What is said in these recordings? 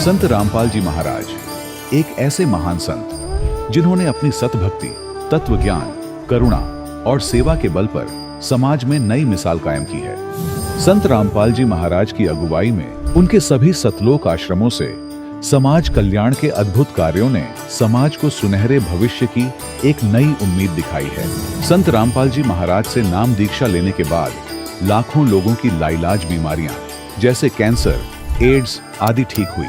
संत रामपाल जी महाराज एक ऐसे महान संत जिन्होंने अपनी सतभक्ति, तत्व ज्ञान, करुणा और सेवा के बल पर समाज में नई मिसाल कायम की है। संत रामपाल जी महाराज की अगुवाई में उनके सभी सतलोक आश्रमों से समाज कल्याण के अद्भुत कार्यों ने समाज को सुनहरे भविष्य की एक नई उम्मीद दिखाई है। संत रामपाल जी महाराज से नाम दीक्षा लेने के बाद लाखों लोगों की लाइलाज बीमारियां जैसे कैंसर, एड्स आदि ठीक हुई।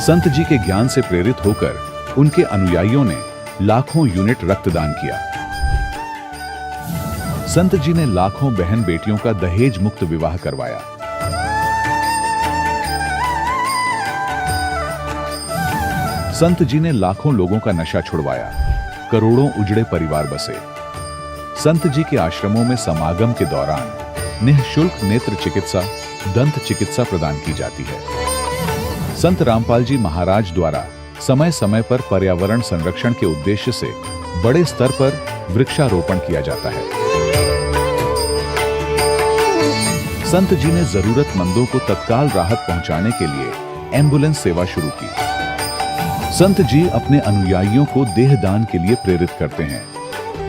संत जी के ज्ञान से प्रेरित होकर उनके अनुयायियों ने लाखों यूनिट रक्तदान किया। संत जी ने लाखों बहन बेटियों का दहेज मुक्त विवाह करवाया। संत जी ने लाखों लोगों का नशा छुड़वाया, करोड़ों उजड़े परिवार बसे। संत जी के आश्रमों में समागम के दौरान निःशुल्क नेत्र चिकित्सा, दंत चिकित्सा प्रदान की जाती है। संत रामपाल जी महाराज द्वारा समय समय पर पर्यावरण संरक्षण के उद्देश्य से बड़े स्तर पर वृक्षारोपण किया जाता है। संत जी ने जरूरतमंदों को तत्काल राहत पहुंचाने के लिए एम्बुलेंस सेवा शुरू की। संत जी अपने अनुयायियों को देहदान के लिए प्रेरित करते हैं,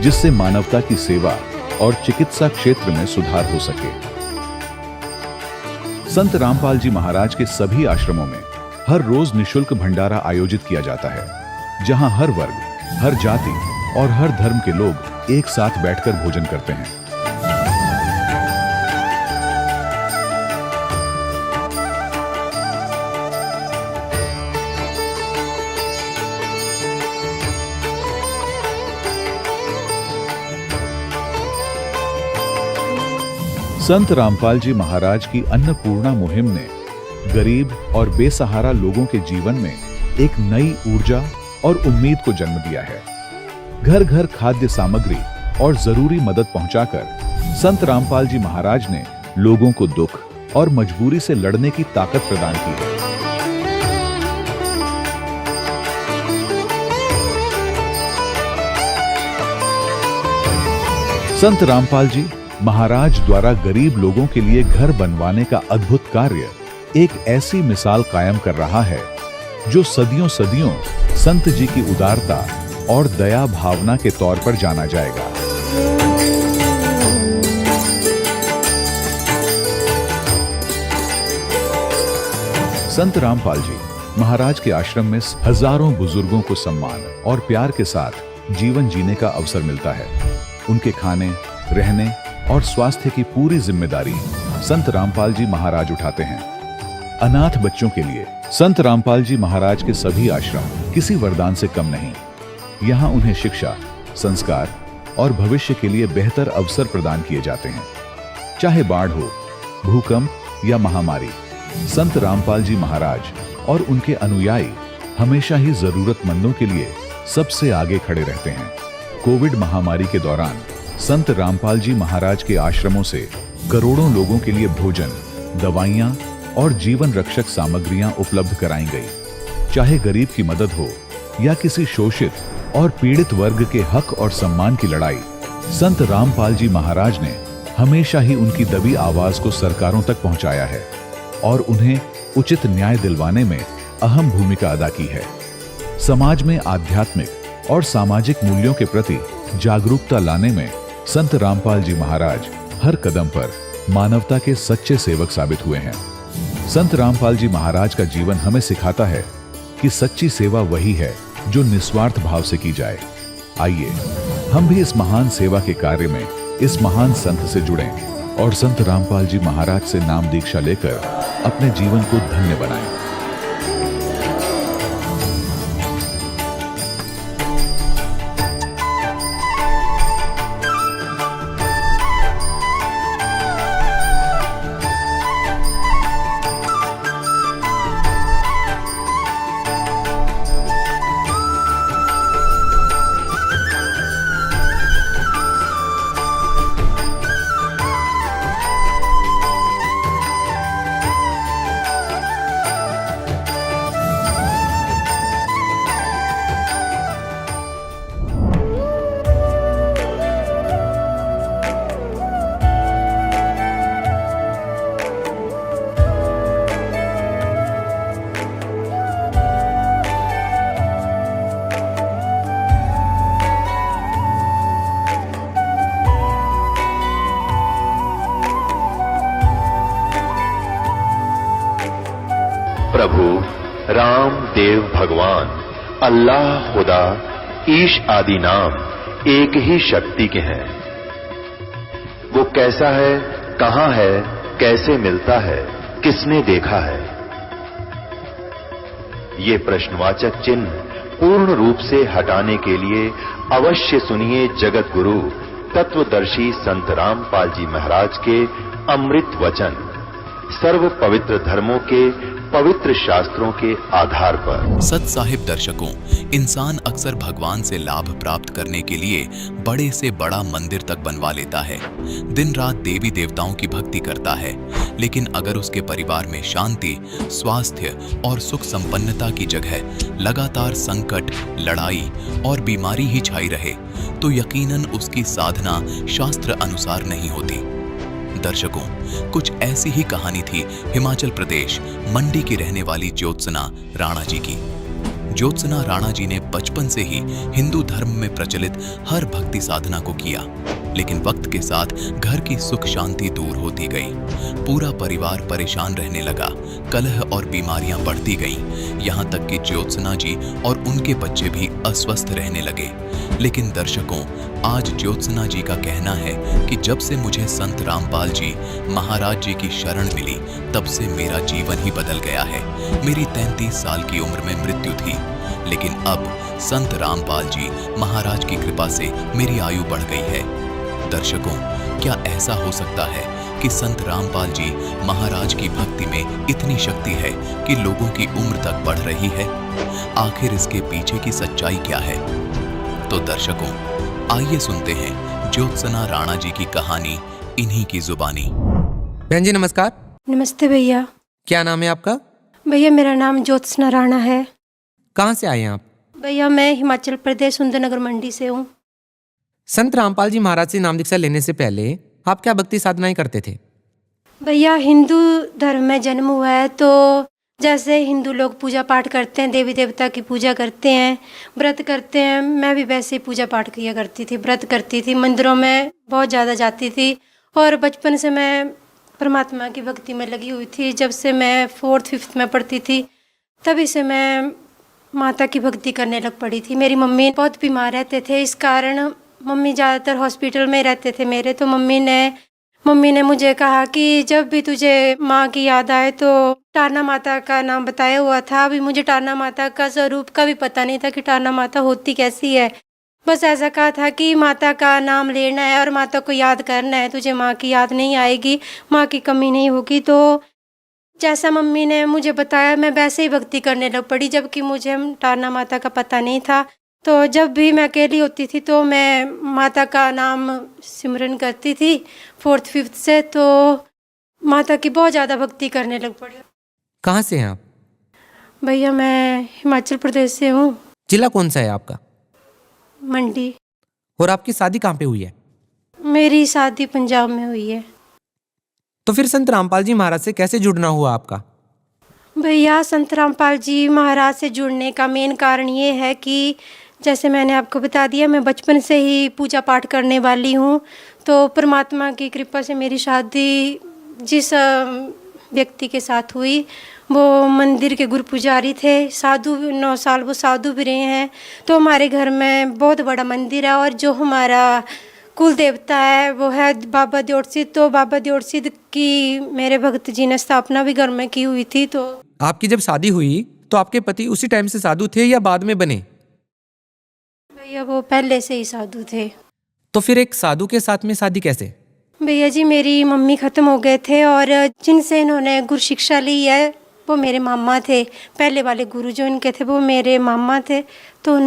जिससे मानवता की सेवा और चिकित्सा क्षेत्र में सुधार हो सके। संत रामपाल जी महाराज के सभी आश्रमों में हर रोज निःशुल्क भंडारा आयोजित किया जाता है, जहां हर वर्ग, हर जाति और हर धर्म के लोग एक साथ बैठकर भोजन करते हैं। संत रामपाल जी महाराज की अन्नपूर्णा मुहिम ने गरीब और बेसहारा लोगों के जीवन में एक नई ऊर्जा और उम्मीद को जन्म दिया है। घर घर खाद्य सामग्री और जरूरी मदद पहुंचाकर संत रामपाल जी महाराज ने लोगों को दुख और मजबूरी से लड़ने की ताकत प्रदान की है। संत रामपाल जी महाराज द्वारा गरीब लोगों के लिए घर बनवाने का अद्भुत कार्य एक ऐसी मिसाल कायम कर रहा है जो सदियों सदियों संत जी की उदारता और दया भावना के तौर पर जाना जाएगा। संत रामपाल जी महाराज के आश्रम में हजारों बुजुर्गों को सम्मान और प्यार के साथ जीवन जीने का अवसर मिलता है। उनके खाने, रहने और स्वास्थ्य की पूरी जिम्मेदारी संत रामपाल जी महाराज उठाते हैं। अनाथ बच्चों के लिए संत रामपाल जी महाराज के सभी आश्रम किसी वरदान से कम नहीं। यहाँ उन्हें शिक्षा, संस्कार और भविष्य के लिए बेहतर अवसर प्रदान किए जाते हैं। चाहे बाढ़ हो, भूकंप या महामारी, संत रामपाल जी महाराज और उनके अनुयायी हमेशा ही जरूरतमंदों के लिए सबसे आगे खड़े रहते हैं। कोविड महामारी के दौरान संत रामपाल जी महाराज के आश्रमों से करोड़ों लोगों के लिए भोजन, दवाइयां और जीवन रक्षक सामग्रियां उपलब्ध कराई गई। चाहे गरीब की मदद हो या किसी शोषित और पीड़ित वर्ग के हक और सम्मान की लड़ाई, संत रामपाल जी महाराज ने हमेशा ही उनकी दबी आवाज को सरकारों तक पहुंचाया है और उन्हें उचित न्याय दिलवाने में अहम भूमिका अदा की है। समाज में आध्यात्मिक और सामाजिक मूल्यों के प्रति जागरूकता लाने में संत रामपाल जी महाराज हर कदम पर मानवता के सच्चे सेवक साबित हुए हैं। संत रामपाल जी महाराज का जीवन हमें सिखाता है कि सच्ची सेवा वही है जो निस्वार्थ भाव से की जाए। आइए हम भी इस महान सेवा के कार्य में इस महान संत से जुड़ें और संत रामपाल जी महाराज से नाम दीक्षा लेकर अपने जीवन को धन्य बनाएं। प्रभु राम देव भगवान अल्लाह खुदा ईश आदि नाम एक ही शक्ति के हैं। वो कैसा है, कहां है, कैसे मिलता है, किसने देखा है? ये प्रश्नवाचक चिन्ह पूर्ण रूप से हटाने के लिए अवश्य सुनिए जगत गुरु तत्वदर्शी संत रामपाल जी महाराज के अमृत वचन, सर्व पवित्र धर्मों के पवित्र शास्त्रों के आधार पर। सत साहिब दर्शकों, इंसान अक्सर भगवान से लाभ प्राप्त करने के लिए बड़े से बड़ा मंदिर तक बनवा लेता है, दिन रात देवी देवताओं की भक्ति करता है, लेकिन अगर उसके परिवार में शांति, स्वास्थ्य और सुख संपन्नता की जगह लगातार संकट, लड़ाई और बीमारी ही छाई रहे, तो यकीनन उसकी साधना शास्त्र अनुसार नहीं होती। दर्शकों, कुछ ऐसी ही कहानी थी हिमाचल प्रदेश मंडी की रहने वाली ज्योत्सना राणा जी की। ज्योत्सना राणा जी ने बचपन से ही हिंदू धर्म में प्रचलित हर भक्ति साधना को किया, लेकिन वक्त के साथ घर की सुख शांति दूर होती गई, पूरा परिवार परेशान रहने लगा, कलह और बीमारियां बढ़ती गईं, यहाँ तक कि ज्योत्सना जी और उनके बच्चे भी अस्वस्थ रहने लगे। लेकिन दर्शकों, आज ज्योत्सना जी का कहना है कि जब से मुझे संत रामपाल जी महाराज जी की शरण मिली, तब से मेरा जीवन ही बदल गया है। मेरी 33 साल की उम्र में मृत्यु थी, लेकिन अब संत रामपाल जी महाराज की कृपा से मेरी आयु बढ़ गई है। दर्शकों, क्या ऐसा हो सकता है कि संत रामपाल जी महाराज की भक्ति में इतनी शक्ति है कि लोगों की उम्र तक बढ़ रही है? आखिर इसके पीछे की सच्चाई क्या है? तो दर्शकों, आइए सुनते हैं ज्योत्सना राणा जी की कहानी इन्हीं की जुबानी। बहन जी नमस्कार। नमस्ते भैया। क्या नाम है आपका? भैया मेरा नाम ज्योत्सना राणा है। कहाँ से आए हैं आप? भैया मैं हिमाचल प्रदेश सुंदरनगर मंडी से हूँ। संत रामपाल जी महाराज से नाम दीक्षा लेने से पहले आप क्या भक्ति साधनाएं करते थे? भैया हिंदू धर्म में जन्म हुआ है, तो जैसे हिंदू लोग पूजा पाठ करते हैं, देवी देवता की पूजा करते हैं, व्रत करते हैं, मैं भी वैसे ही पूजा पाठ किया करती थी, व्रत करती थी, मंदिरों में बहुत ज़्यादा जाती थी और बचपन से मैं परमात्मा की भक्ति में लगी हुई थी। जब से मैं 4th 5th में पढ़ती थी तभी से मैं माता की भक्ति करने लग पड़ी थी। मेरी मम्मी बहुत बीमार रहते थे, इस कारण मम्मी ज़्यादातर हॉस्पिटल में रहते थे मेरे। तो मम्मी ने मुझे कहा कि जब भी तुझे माँ की याद आए तो टारना माता का नाम बताया हुआ था। अभी मुझे टारना माता का स्वरूप का भी पता नहीं था कि टारना माता होती कैसी है। बस ऐसा कहा था कि माता का नाम लेना है और माता को याद करना है, तुझे माँ की याद नहीं आएगी, माँ की कमी नहीं होगी। तो जैसा मम्मी ने मुझे बताया मैं वैसे ही भक्ति करने लग पड़ी, जबकि मुझे टारना माता का पता नहीं था। तो जब भी मैं अकेली होती थी तो मैं माता का नाम सिमरन करती थी 4th 5th से, तो माता की बहुत ज़्यादा भक्ति करने लग पड़ी। कहाँ से हैं आप? भैया मैं हिमाचल प्रदेश से हूँ। जिला कौन सा है आपका? मंडी। और आपकी शादी कहाँ पे हुई है? मेरी शादी पंजाब में हुई है। तो फिर संत रामपाल जी महाराज से कैसे जुड़ना हुआ आपका? भैया संत रामपाल जी महाराज से जुड़ने का मेन कारण ये है कि जैसे मैंने आपको बता दिया, मैं बचपन से ही पूजा पाठ करने वाली हूँ। तो परमात्मा की कृपा से मेरी शादी जिस व्यक्ति के साथ हुई वो मंदिर के गुरु पुजारी थे, साधु, 9 साल वो साधु भी रहे हैं। तो हमारे घर में बहुत बड़ा मंदिर है और जो हमारा कुल देवता है वो है बाबा द्योट सिद्ध। तो बाबा द्योट सिद्ध की मेरे भक्त जी ने स्थापना भी घर में की हुई थी। तो आपकी जब शादी हुई तो आपके पति उसी टाइम से साधु थे या बाद में बने? भैया वो पहले से ही साधु थे। तो फिर एक साधु के साथ में शादी कैसे? भैया जी मेरी मम्मी ख़त्म हो गए थे और जिनसे इन्होंने गुरु शिक्षा ली है वो मेरे मामा थे। पहले वाले गुरु जो इनके थे वो मेरे मामा थे। तो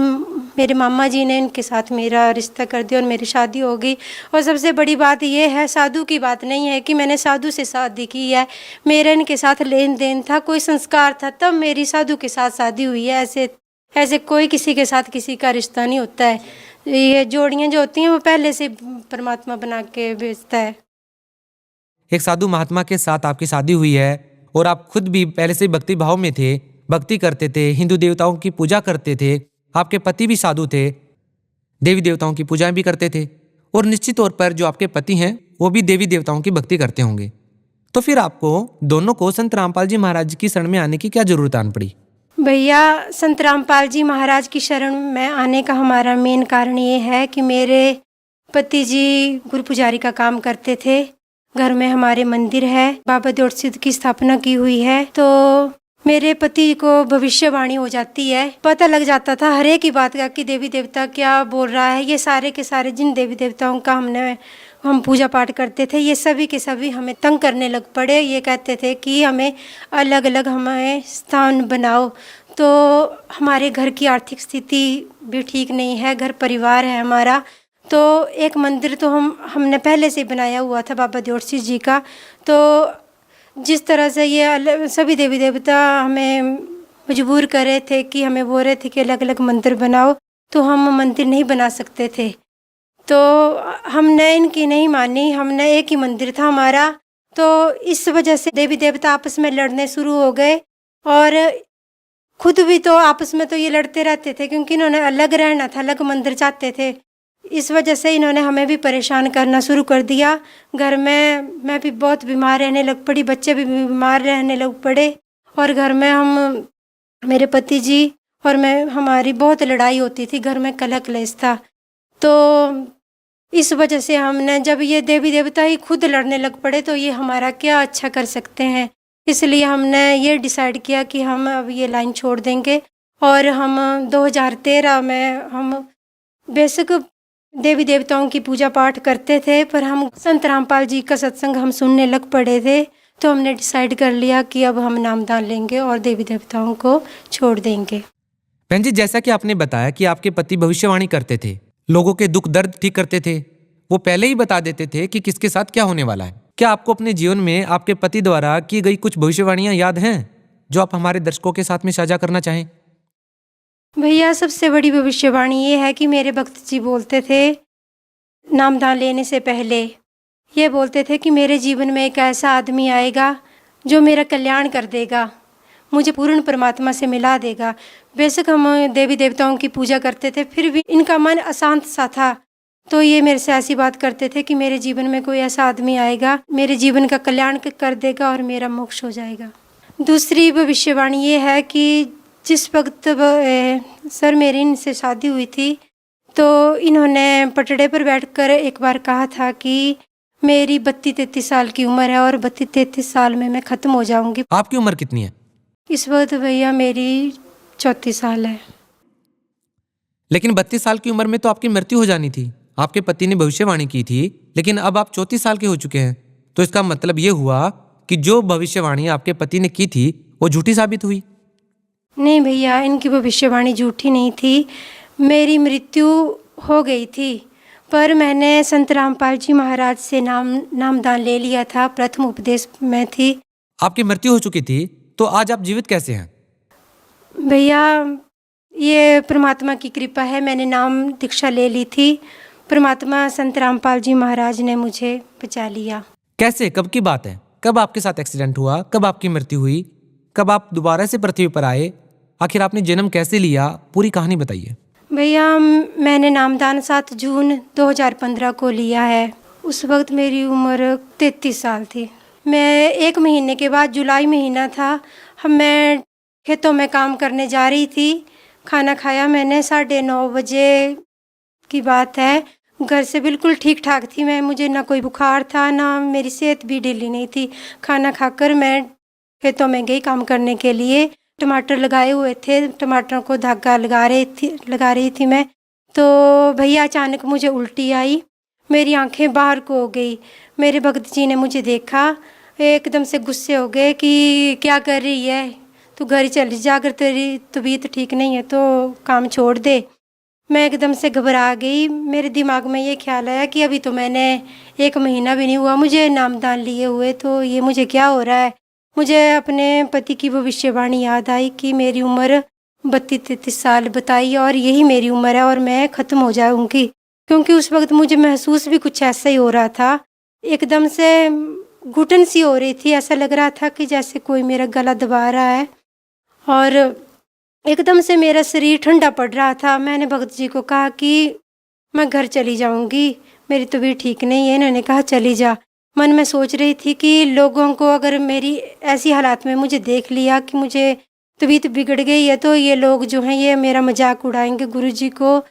मेरे मामा जी ने इनके साथ मेरा रिश्ता कर दिया और मेरी शादी हो गई। और सबसे बड़ी बात ये है, साधु की बात नहीं है कि मैंने साधु से शादी की है, मेरे इनके साथ लेन देन था, कोई संस्कार था, तब मेरी साधु के साथ शादी हुई है। ऐसे कोई किसी के साथ किसी का रिश्ता नहीं होता है। ये जोड़ियाँ जो होती हैं वो पहले से परमात्मा बना के भेजता है। एक साधु महात्मा के साथ आपकी शादी हुई है और आप खुद भी पहले से भक्ति भाव में थे, भक्ति करते थे, हिंदू देवताओं की पूजा करते थे, आपके पति भी साधु थे, देवी देवताओं की पूजाएं भी करते थे और निश्चित तौर पर जो आपके पति हैं वो भी देवी देवताओं की भक्ति करते होंगे। तो फिर आपको दोनों को संत रामपाल जी महाराज की शरण में आने की क्या जरूरत आन पड़ी? भैया, संत रामपाल जी महाराज की शरण में आने का हमारा मेन कारण ये है कि मेरे पति जी गुरु पुजारी का काम करते थे। घर में हमारे मंदिर है, बाबा द्योट सिद्ध की स्थापना की हुई है। तो मेरे पति को भविष्यवाणी हो जाती है, पता लग जाता था हर एक की बात का कि देवी देवता क्या बोल रहा है। ये सारे के सारे जिन देवी देवताओं का हम पूजा पाठ करते थे, ये सभी के सभी हमें तंग करने लग पड़े। ये कहते थे कि हमें अलग अलग हमें स्थान बनाओ। तो हमारे घर की आर्थिक स्थिति भी ठीक नहीं है, घर परिवार है हमारा। तो एक मंदिर तो हमने पहले से बनाया हुआ था बाबा द्योट सिद्ध जी का। तो जिस तरह से ये सभी देवी देवता हमें मजबूर कर रहे थे कि हमें बोल रहे थे कि अलग अलग मंदिर बनाओ, तो हम मंदिर नहीं बना सकते थे। तो हमने इनकी नहीं मानी, हमने एक ही मंदिर था हमारा। तो इस वजह से देवी देवता आपस में लड़ने शुरू हो गए, और खुद भी तो आपस में तो ये लड़ते रहते थे, क्योंकि इन्होंने अलग रहना था, अलग मंदिर चाहते थे। इस वजह से इन्होंने हमें भी परेशान करना शुरू कर दिया। घर में मैं भी बहुत बीमार रहने लग पड़ी, बच्चे भी बीमार रहने लग पड़े, और घर में मेरे पति जी और मैं हमारी बहुत लड़ाई होती थी, घर में कलह क्लेश था। तो इस वजह से हमने, जब ये देवी देवता ही खुद लड़ने लग पड़े, तो ये हमारा क्या अच्छा कर सकते हैं। इसलिए हमने ये डिसाइड किया कि हम अब ये लाइन छोड़ देंगे, और हम 2013 में हम बेशक देवी देवताओं की पूजा पाठ करते थे, पर हम संत रामपाल जी का सत्संग हम सुनने लग पड़े थे। तो हमने डिसाइड कर लिया कि अब हम नामदान लेंगे और देवी देवताओं को छोड़ देंगे। बहन जी, जैसा कि आपने बताया कि आपके पति भविष्यवाणी करते थे, लोगों के दुख दर्द ठीक करते थे, वो पहले ही बता देते थे कि किसके साथ क्या होने वाला है। क्या आपको अपने जीवन में आपके पति द्वारा की गई कुछ भविष्यवाणियां याद हैं जो आप हमारे दर्शकों के साथ में साझा करना चाहें? भैया, सबसे बड़ी भविष्यवाणी ये है कि मेरे भक्त जी बोलते थे नामदान लेने से पहले, ये बोलते थे कि मेरे जीवन में एक ऐसा आदमी आएगा जो मेरा कल्याण कर देगा, मुझे पूर्ण परमात्मा से मिला देगा। बेशक हम देवी देवताओं की पूजा करते थे, फिर भी इनका मन अशांत सा था। तो ये मेरे से ऐसी बात करते थे कि मेरे जीवन में कोई ऐसा आदमी आएगा, मेरे जीवन का कल्याण कर देगा और मेरा मोक्ष हो जाएगा। दूसरी भविष्यवाणी ये है कि जिस वक्त सर मेरी इनसे शादी हुई थी, तो इन्होंने पटड़े पर बैठकर एक बार कहा था कि मेरी 32-33 साल की उम्र है और 32-33 साल में मैं ख़त्म हो जाऊंगी। आपकी उम्र कितनी है? इस वक्त भैया मेरी 34 साल है। लेकिन 32 साल की उम्र में तो आपकी मृत्यु हो जानी थी। आपके पति ने भविष्यवाणी की थी, लेकिन अब आप 34 साल के हो चुके हैं। तो इसका मतलब ये हुआ कि जो भविष्यवाणी आपके पति ने की थी वो झूठी साबित हुई। नहीं भैया, इनकी भविष्यवाणी झूठी नहीं थी। मेरी मृत्यु हो गई थी, पर मैंने संत रामपाल जी महाराज से नामदान ले लिया था, प्रथम उपदेश में थी। आपकी मृत्यु हो चुकी थी, तो आज आप जीवित कैसे हैं? भैया, ये परमात्मा की कृपा है, मैंने नाम दीक्षा ले ली थी। परमात्मा संत रामपाल जी महाराज ने मुझे बचा लिया। कैसे, कब की बात है? कब आपके साथ एक्सीडेंट हुआ? कब आपकी मृत्यु हुई? कब आप दोबारा से पृथ्वी पर आए? आखिर आपने जन्म कैसे लिया? पूरी कहानी बताइए। भैया, मैंने नामदान 7 जून 2015 को लिया है। उस वक्त मेरी उम्र 33 साल थी। मैं 1 महीने के बाद, जुलाई महीना था, मैं खेतों में काम करने जा रही थी। खाना खाया मैंने, 9:30 बजे की बात है। घर से बिल्कुल ठीक ठाक थी मैं, मुझे ना कोई बुखार था, ना मेरी सेहत भी ढीली नहीं थी। खाना खाकर मैं खेतों में गई काम करने के लिए। टमाटर लगाए हुए थे, टमाटरों को धागा लगा रही थी मैं। तो भैया अचानक मुझे उल्टी आई, मेरी आंखें बाहर को हो गई। मेरे भक्त जी ने मुझे देखा, एकदम से गुस्से हो गए कि क्या कर रही है, तू घर चली जा, अगर तेरी तबीयत ठीक नहीं है तो काम छोड़ दे। मैं एकदम से घबरा गई। मेरे दिमाग में ये ख्याल आया कि अभी तो मैंने 1 महीना भी नहीं हुआ मुझे नामदान लिए हुए, तो ये मुझे क्या हो रहा है। मुझे अपने पति की भविष्यवाणी याद आई कि मेरी उम्र 32-33 साल बताई और यही मेरी उम्र है और मैं ख़त्म हो जाऊंगी। क्योंकि उस वक्त मुझे महसूस भी कुछ ऐसा ही हो रहा था, एकदम से घुटन सी हो रही थी। ऐसा लग रहा था कि जैसे कोई मेरा गला दबा रहा है, और एकदम से मेरा शरीर ठंडा पड़ रहा था। मैंने भगत जी को कहा कि मैं घर चली जाऊंगी, मेरी तबीयत ठीक नहीं है। इन्होंने कहा चली जा। मन में सोच रही थी कि लोगों को अगर मेरी ऐसी हालात में मुझे देख लिया कि मुझे तबीयत बिगड़ गई है, तो ये लोग जो हैं ये मेरा मजाक उड़ाएंगे, गुरुजी को,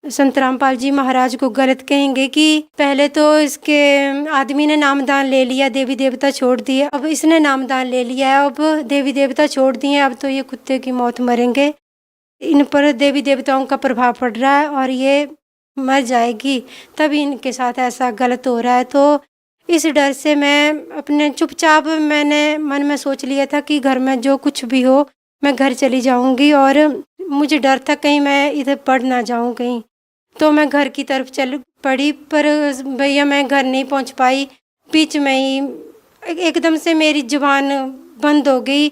संत रामपाल जी महाराज को गलत कहेंगे कि पहले तो इसके आदमी ने नामदान ले लिया, देवी देवता छोड़ दिए, अब इसने नामदान ले लिया है, अब देवी देवता छोड़ दिए, अब तो ये कुत्ते की मौत मरेंगे, इन पर देवी देवताओं का प्रभाव पड़ रहा है और ये मर जाएगी, तभी इनके साथ ऐसा गलत हो रहा है। तो इस डर से मैं अपने चुपचाप मैंने मन में सोच लिया था कि घर में जो कुछ भी हो मैं घर चली जाऊंगी, और मुझे डर था कहीं मैं इधर पड़ ना जाऊं कहीं, तो मैं घर की तरफ चल पड़ी। पर भैया मैं घर नहीं पहुंच पाई, बीच में ही एकदम से मेरी जुबान बंद हो गई।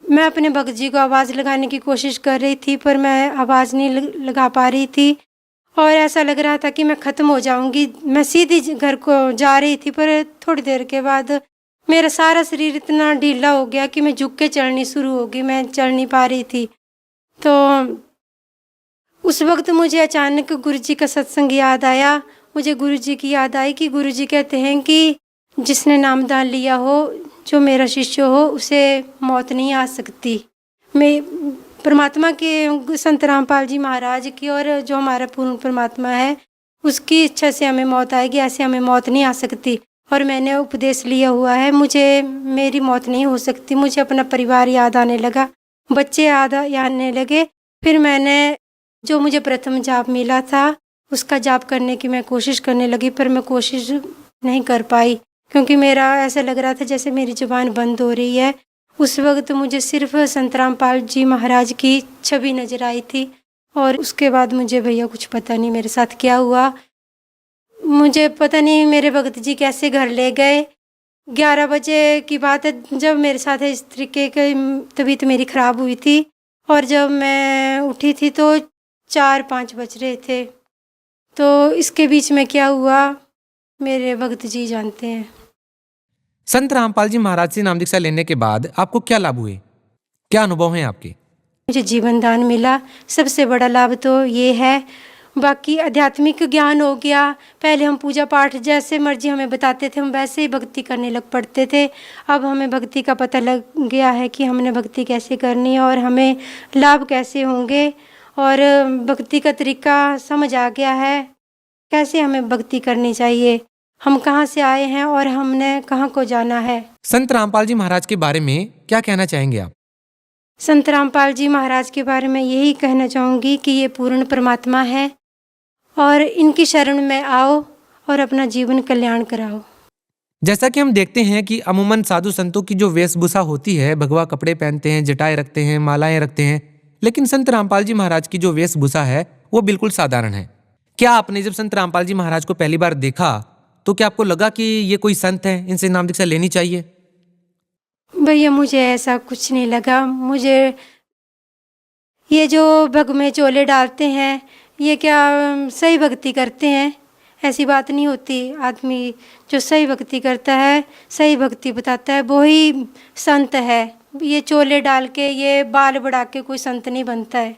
मैं अपने भक्त जी को आवाज़ लगाने की कोशिश कर रही थी पर मैं आवाज़ नहीं लगा पा रही थी, और ऐसा लग रहा था कि मैं ख़त्म हो जाऊंगी। मैं सीधी घर को जा रही थी, पर थोड़ी देर के बाद मेरा सारा शरीर इतना ढीला हो गया कि मैं झुक के चलनी शुरू हो गई, मैं चल नहीं पा रही थी। तो उस वक्त मुझे अचानक गुरुजी का सत्संग याद आया। मुझे गुरुजी की याद आई कि गुरुजी कहते हैं कि जिसने नामदान लिया हो, जो मेरा शिष्य हो, उसे मौत नहीं आ सकती। मैं परमात्मा के, संत रामपाल जी महाराज की और जो हमारा पूर्ण परमात्मा है उसकी इच्छा से हमें मौत आएगी, ऐसे हमें मौत नहीं आ सकती। और मैंने उपदेश लिया हुआ है, मुझे मेरी मौत नहीं हो सकती। मुझे अपना परिवार याद आने लगा, बच्चे याद आने लगे। फिर मैंने जो मुझे प्रथम जाप मिला था उसका जाप करने की मैं कोशिश करने लगी, पर मैं कोशिश नहीं कर पाई क्योंकि मेरा ऐसा लग रहा था जैसे मेरी जुबान बंद हो रही है। उस वक्त मुझे सिर्फ संत रामपाल जी महाराज की छवि नजर आई थी, और उसके बाद मुझे भैया कुछ पता नहीं मेरे साथ क्या हुआ। मुझे पता नहीं मेरे भगत जी कैसे घर ले गए। 11 बजे की बात है जब मेरे साथ इस तरीके की तबीयत मेरी ख़राब हुई थी, और जब मैं उठी थी तो 4-5 बज रहे थे। तो इसके बीच में क्या हुआ मेरे भगत जी जानते हैं। संत रामपाल जी महाराज से नाम दीक्षा लेने के बाद आपको क्या लाभ हुए, क्या अनुभव हैं आपके? मुझे जीवन दान मिला, सबसे बड़ा लाभ तो ये है। बाकी आध्यात्मिक ज्ञान हो गया। पहले हम पूजा पाठ जैसे मर्जी हमें बताते थे, हम वैसे ही भक्ति करने लग पड़ते थे। अब हमें भक्ति का पता लग गया है कि हमने भक्ति कैसे करनी है और हमें लाभ कैसे होंगे, और भक्ति का तरीका समझ आ गया है, कैसे हमें भक्ति करनी चाहिए, हम कहाँ से आए हैं और हमने कहाँ को जाना है। संत रामपाल जी महाराज के बारे में क्या कहना चाहेंगे आप? संत रामपाल जी महाराज के बारे में यही कहना चाहूँगी कि ये पूर्ण परमात्मा है, और इनकी शरण में आओ और अपना जीवन कल्याण कराओ। जैसा कि हम देखते हैं कि अमूमन साधु संतों की जो वेशभूषा होती है, भगवा कपड़े पहनते हैं, जटाएं रखते हैं, मालाएं रखते हैं, लेकिन संत रामपाल जी महाराज की जो वेशभूषा है वो बिल्कुल साधारण है। क्या आपने जब संत रामपाल जी महाराज को पहली बार देखा तो क्या आपको लगा कि ये कोई संत है, इनसे नाम दीक्षा लेनी चाहिए? भैया मुझे ऐसा कुछ नहीं लगा। मुझे ये जो भग में चोले डालते हैं ये क्या सही भक्ति करते हैं? ऐसी बात नहीं होती। आदमी जो सही भक्ति करता है, सही भक्ति बताता है, वो ही संत है। ये चोले डाल के, ये बाल बढ़ा के कोई संत नहीं बनता है।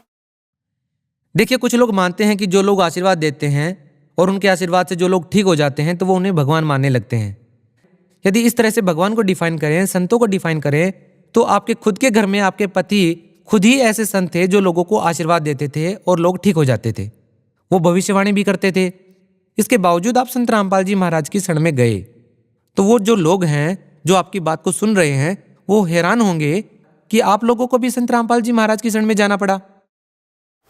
देखिए, कुछ लोग मानते हैं कि जो लोग आशीर्वाद देते हैं और उनके आशीर्वाद से जो लोग ठीक हो जाते हैं तो वो उन्हें भगवान मानने लगते हैं। यदि इस तरह से भगवान को डिफाइन करें, संतों को डिफाइन करें, तो आपके खुद के घर में आपके पति खुद ही ऐसे संत थे जो लोगों को आशीर्वाद देते थे और लोग ठीक हो जाते थे। वो भविष्यवाणी भी करते थे। इसके बावजूद आप संत रामपाल जी महाराज की शरण में गए, तो वो जो लोग हैं जो आपकी बात को सुन रहे हैं वो हैरान होंगे कि आप लोगों को भी संत रामपाल जी महाराज की शरण में जाना पड़ा।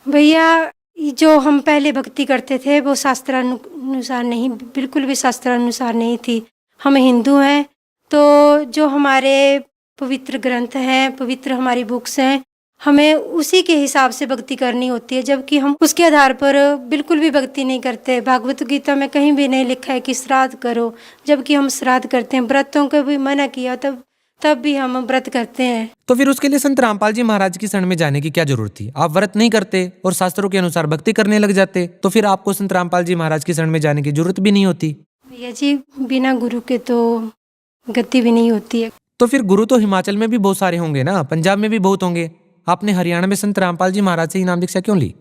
भैया जो हम पहले भक्ति करते थे वो शास्त्रानुसार नहीं, बिल्कुल भी शास्त्रानुसार नहीं थी। हम हिंदू हैं तो जो हमारे पवित्र ग्रंथ हैं, पवित्र हमारी बुक्स हैं, हमें उसी के हिसाब से भक्ति करनी होती है, जबकि हम उसके आधार पर बिल्कुल भी भक्ति नहीं करते। भागवत गीता में कहीं भी नहीं लिखा है कि श्राद्ध करो, जबकि हम श्राद्ध करते हैं। व्रतों को भी मना किया तब भी हम व्रत करते हैं। तो फिर उसके लिए संत रामपाल जी महाराज की शरण में जाने की क्या जरूरत थी? आप व्रत नहीं करते और शास्त्रों के अनुसार भक्ति करने लग जाते, तो फिर आपको संत रामपाल जी महाराज की शरण में जाने की जरूरत भी नहीं होती। भैया जी बिना गुरु के तो गति भी नहीं होती है। तो फिर गुरु तो हिमाचल में भी बहुत सारे होंगे ना, पंजाब में भी बहुत होंगे। आपने हरियाणा में संत रामपाल जी महाराज से ही नाम दीक्षा क्यों ली?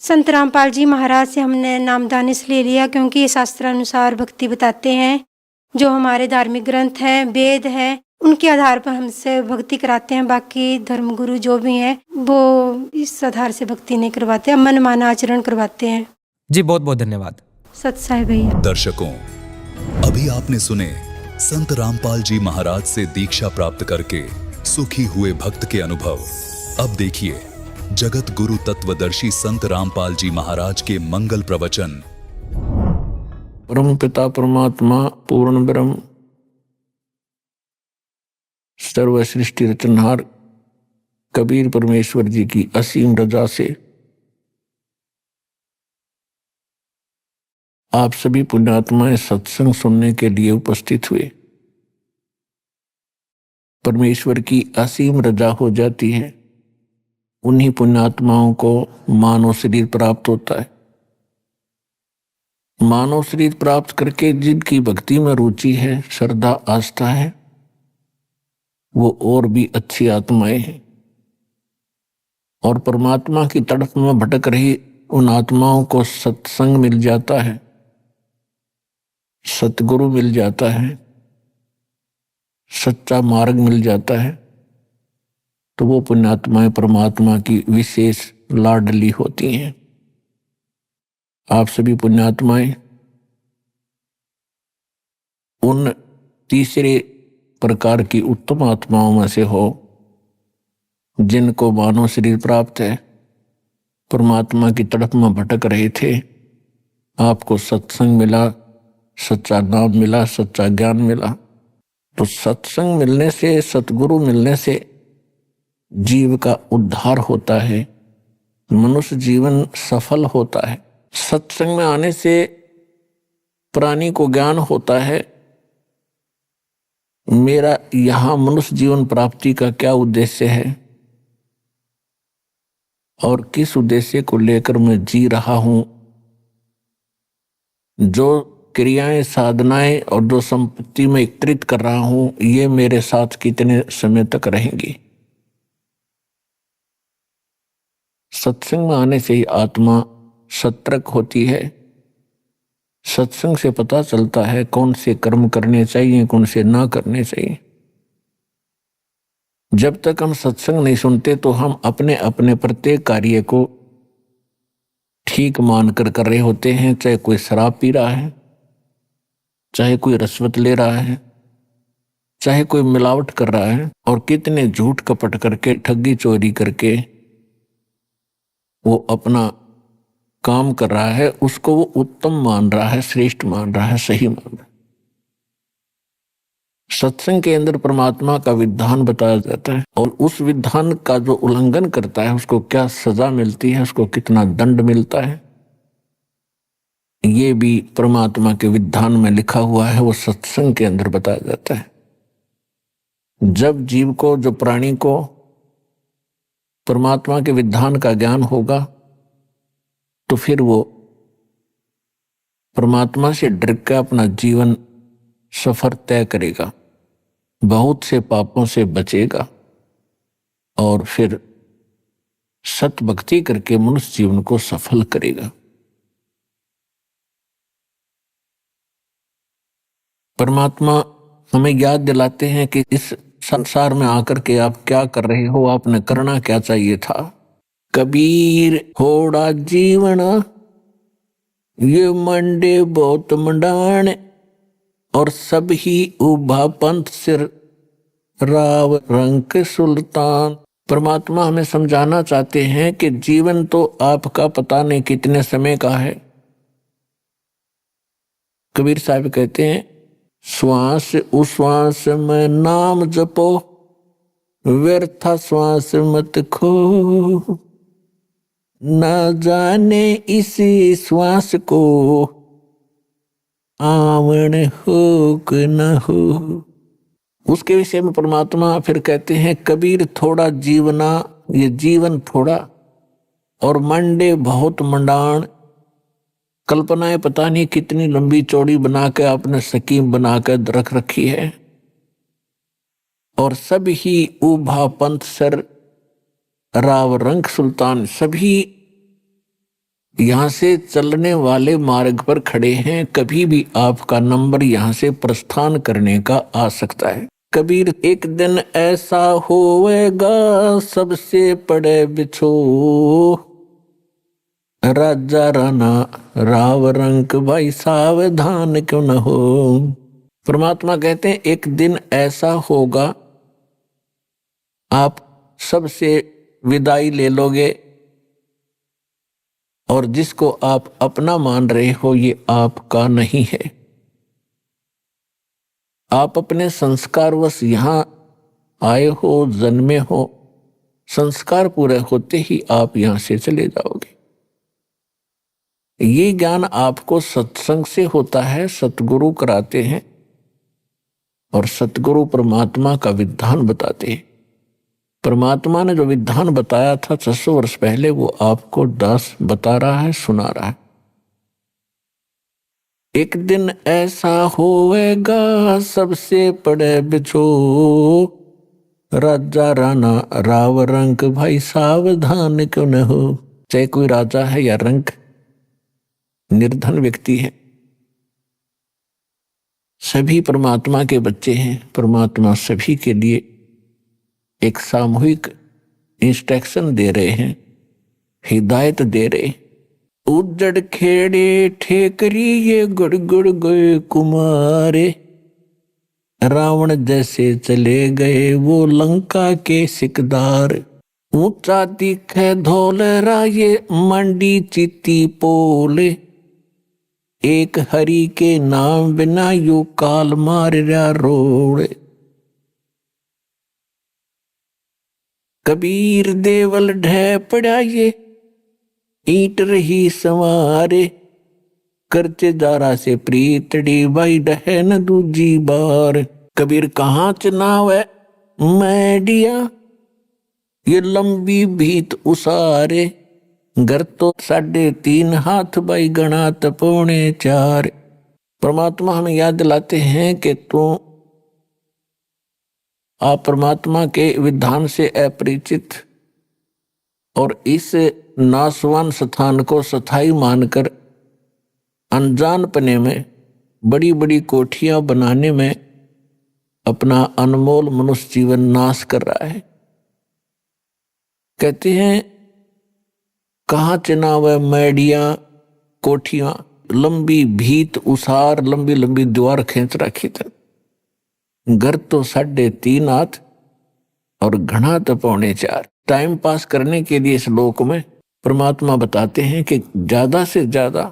संत रामपाल जी महाराज से हमने नामदान इसलिए लिया क्योंकि ये शास्त्रानुसार भक्ति बताते हैं जो हमारे धार्मिक ग्रंथ हैं, वेद हैं, उनके आधार पर हमसे भक्ति कराते हैं। बाकी धर्मगुरु जो भी हैं वो इस आधार से भक्ति नहीं करवाते, मनमाना आचरण करवाते हैं। जी बहुत बहुत धन्यवाद। सत साई भैया। दर्शकों, अभी आपने सुने संत रामपाल जी महाराज से दीक्षा प्राप्त करके सुखी हुए भक्त के अनुभव। अब देखिए जगत गुरु तत्वदर्शी संत रामपाल जी महाराज के मंगल प्रवचन। परम पिता परमात्मा पूर्ण ब्रह्म सर्व सृष्टि रचनहार कबीर परमेश्वर जी की असीम रजा से आप सभी पुण्यात्माएं सत्संग सुनने के लिए उपस्थित हुए। परमेश्वर की असीम रजा हो जाती है, उन्हीं पुण्यात्माओं को मानव शरीर प्राप्त होता है। मानव शरीर प्राप्त करके जिनकी भक्ति में रुचि है, श्रद्धा आस्था है, वो और भी अच्छी आत्माएं हैं। और परमात्मा की तड़प में भटक रही उन आत्माओं को सत्संग मिल जाता है, सतगुरु मिल जाता है, सच्चा मार्ग मिल जाता है, तो वो पुण्यात्माएं परमात्मा की विशेष लाडली होती हैं। आप सभी पुण्यात्माएं उन तीसरे प्रकार की उत्तम आत्माओं में से हो जिनको मानव शरीर प्राप्त है, परमात्मा की तड़प में भटक रहे थे, आपको सत्संग मिला, सच्चा नाम मिला, सच्चा ज्ञान मिला। तो सत्संग मिलने से, सतगुरु मिलने से जीव का उद्धार होता है, मनुष्य जीवन सफल होता है। सत्संग में आने से प्राणी को ज्ञान होता है, मेरा यहां मनुष्य जीवन प्राप्ति का क्या उद्देश्य है और किस उद्देश्य को लेकर मैं जी रहा हूं। जो क्रियाएं, साधनाएं और जो संपत्ति में एकत्रित कर रहा हूं, ये मेरे साथ कितने समय तक रहेंगी। सत्संग में आने से ही आत्मा सतर्क होती है। सत्संग से पता चलता है कौन से कर्म करने चाहिए, कौन से ना करने चाहिए। जब तक हम सत्संग नहीं सुनते तो हम अपने अपने प्रत्येक कार्य को ठीक मानकर कर रहे होते हैं। चाहे कोई शराब पी रहा है, चाहे कोई रिश्वत ले रहा है, चाहे कोई मिलावट कर रहा है, और कितने झूठ कपट करके, ठगी चोरी करके वो अपना काम कर रहा है, उसको वो उत्तम मान रहा है, श्रेष्ठ मान रहा है, सही मान रहा है। सत्संग के अंदर परमात्मा का विधान बताया जाता है और उस विधान का जो उल्लंघन करता है उसको क्या सजा मिलती है, उसको कितना दंड मिलता है, ये भी परमात्मा के विधान में लिखा हुआ है, वो सत्संग के अंदर बताया जाता है। जब जीव को, जो प्राणी को परमात्मा के विधान का ज्ञान होगा तो फिर वो परमात्मा से डर के अपना जीवन सफर तय करेगा, बहुत से पापों से बचेगा और फिर सत भक्ति करके मनुष्य जीवन को सफल करेगा। परमात्मा हमें याद दिलाते हैं कि इस संसार में आकर के आप क्या कर रहे हो, आपने करना क्या चाहिए था। कबीर होड़ा जीवन ये मंडे बहुत मंडाण और सब ही उभा पंथ सिर राव रंक सुल्तान। परमात्मा हमें समझाना चाहते हैं कि जीवन तो आपका पता नहीं कितने समय का है। कबीर साहब कहते हैं, श्वास उश्वास में नाम जपो, व्यर्था श्वास मत खो, न जाने इसी श्वास को आवन हो कि न हो। उसके विषय में परमात्मा फिर कहते हैं, कबीर थोड़ा जीवना, ये जीवन थोड़ा, और मंडे बहुत मंडाण, कल्पनाएं पता नहीं कितनी लंबी चौड़ी बना के आपने स्कीम बना के रख रखी है। और सब ही उभा पंथ सर राव रंक सुल्तान, सभी यहां से चलने वाले मार्ग पर खड़े हैं, कभी भी आपका नंबर यहां से प्रस्थान करने का आ सकता है। कबीर, एक दिन ऐसा होएगा सबसे पड़े बिछो, राजा राणा राव रंक भाई सावधान क्यों न हो। परमात्मा कहते हैं एक दिन ऐसा होगा आप सबसे विदाई ले लोगे और जिसको आप अपना मान रहे हो ये आपका नहीं है। आप अपने संस्कारवश यहां आए हो, जन्मे हो, संस्कार पूरे होते ही आप यहां से चले जाओगे। ये ज्ञान आपको सत्संग से होता है, सतगुरु कराते हैं और सतगुरु परमात्मा का विधान बताते हैं। परमात्मा ने जो विधान बताया था 600 वर्ष पहले, वो आपको दास बता रहा है, सुना रहा है। एक दिन ऐसा होएगा सबसे पड़े बिछो, राजा राणा राव रंक भाई सावधान क्यों न हो। चाहे कोई राजा है या रंक, निर्धन व्यक्ति है, सभी परमात्मा के बच्चे हैं। परमात्मा सभी के लिए एक सामूहिक इंस्ट्रक्शन दे रहे हैं, हिदायत दे रहे। उजड़ खेड़े ठेकरी ये गुड़ गुड़ गए कुमारे, रावण जैसे चले गए वो लंका के सिकदार। ऊंचा दिखे धौलरा ये मंडी चिती पोले, एक हरि के नाम बिना यू काल मारा रोड़। कबीर देवल ढह पड़ा ये ईट रही संवारे, करचे जारा से प्रीतड़ी भाई डहे न दूजी बार। कबीर कहाँ चनाव है मैडिया ये लंबी भीत उसारे, घर तो 3.5 हाथ भाई गणात 4.25। परमात्मा हमें याद दिलाते हैं कि तू आप परमात्मा के विधान से अपरिचित और इस नासवान स्थान को स्थायी मानकर अनजानपने में बड़ी बड़ी कोठियां बनाने में अपना अनमोल मनुष्य जीवन नाश कर रहा है। कहते हैं कहाँ चुनाव है मैडिया कोठियां, लंबी भीत उसार, लंबी लंबी दीवार खींच रखी थी। घर तो 3.5 हाथ और घना तो 4.25। टाइम पास करने के लिए इस लोक में परमात्मा बताते हैं कि ज्यादा से ज्यादा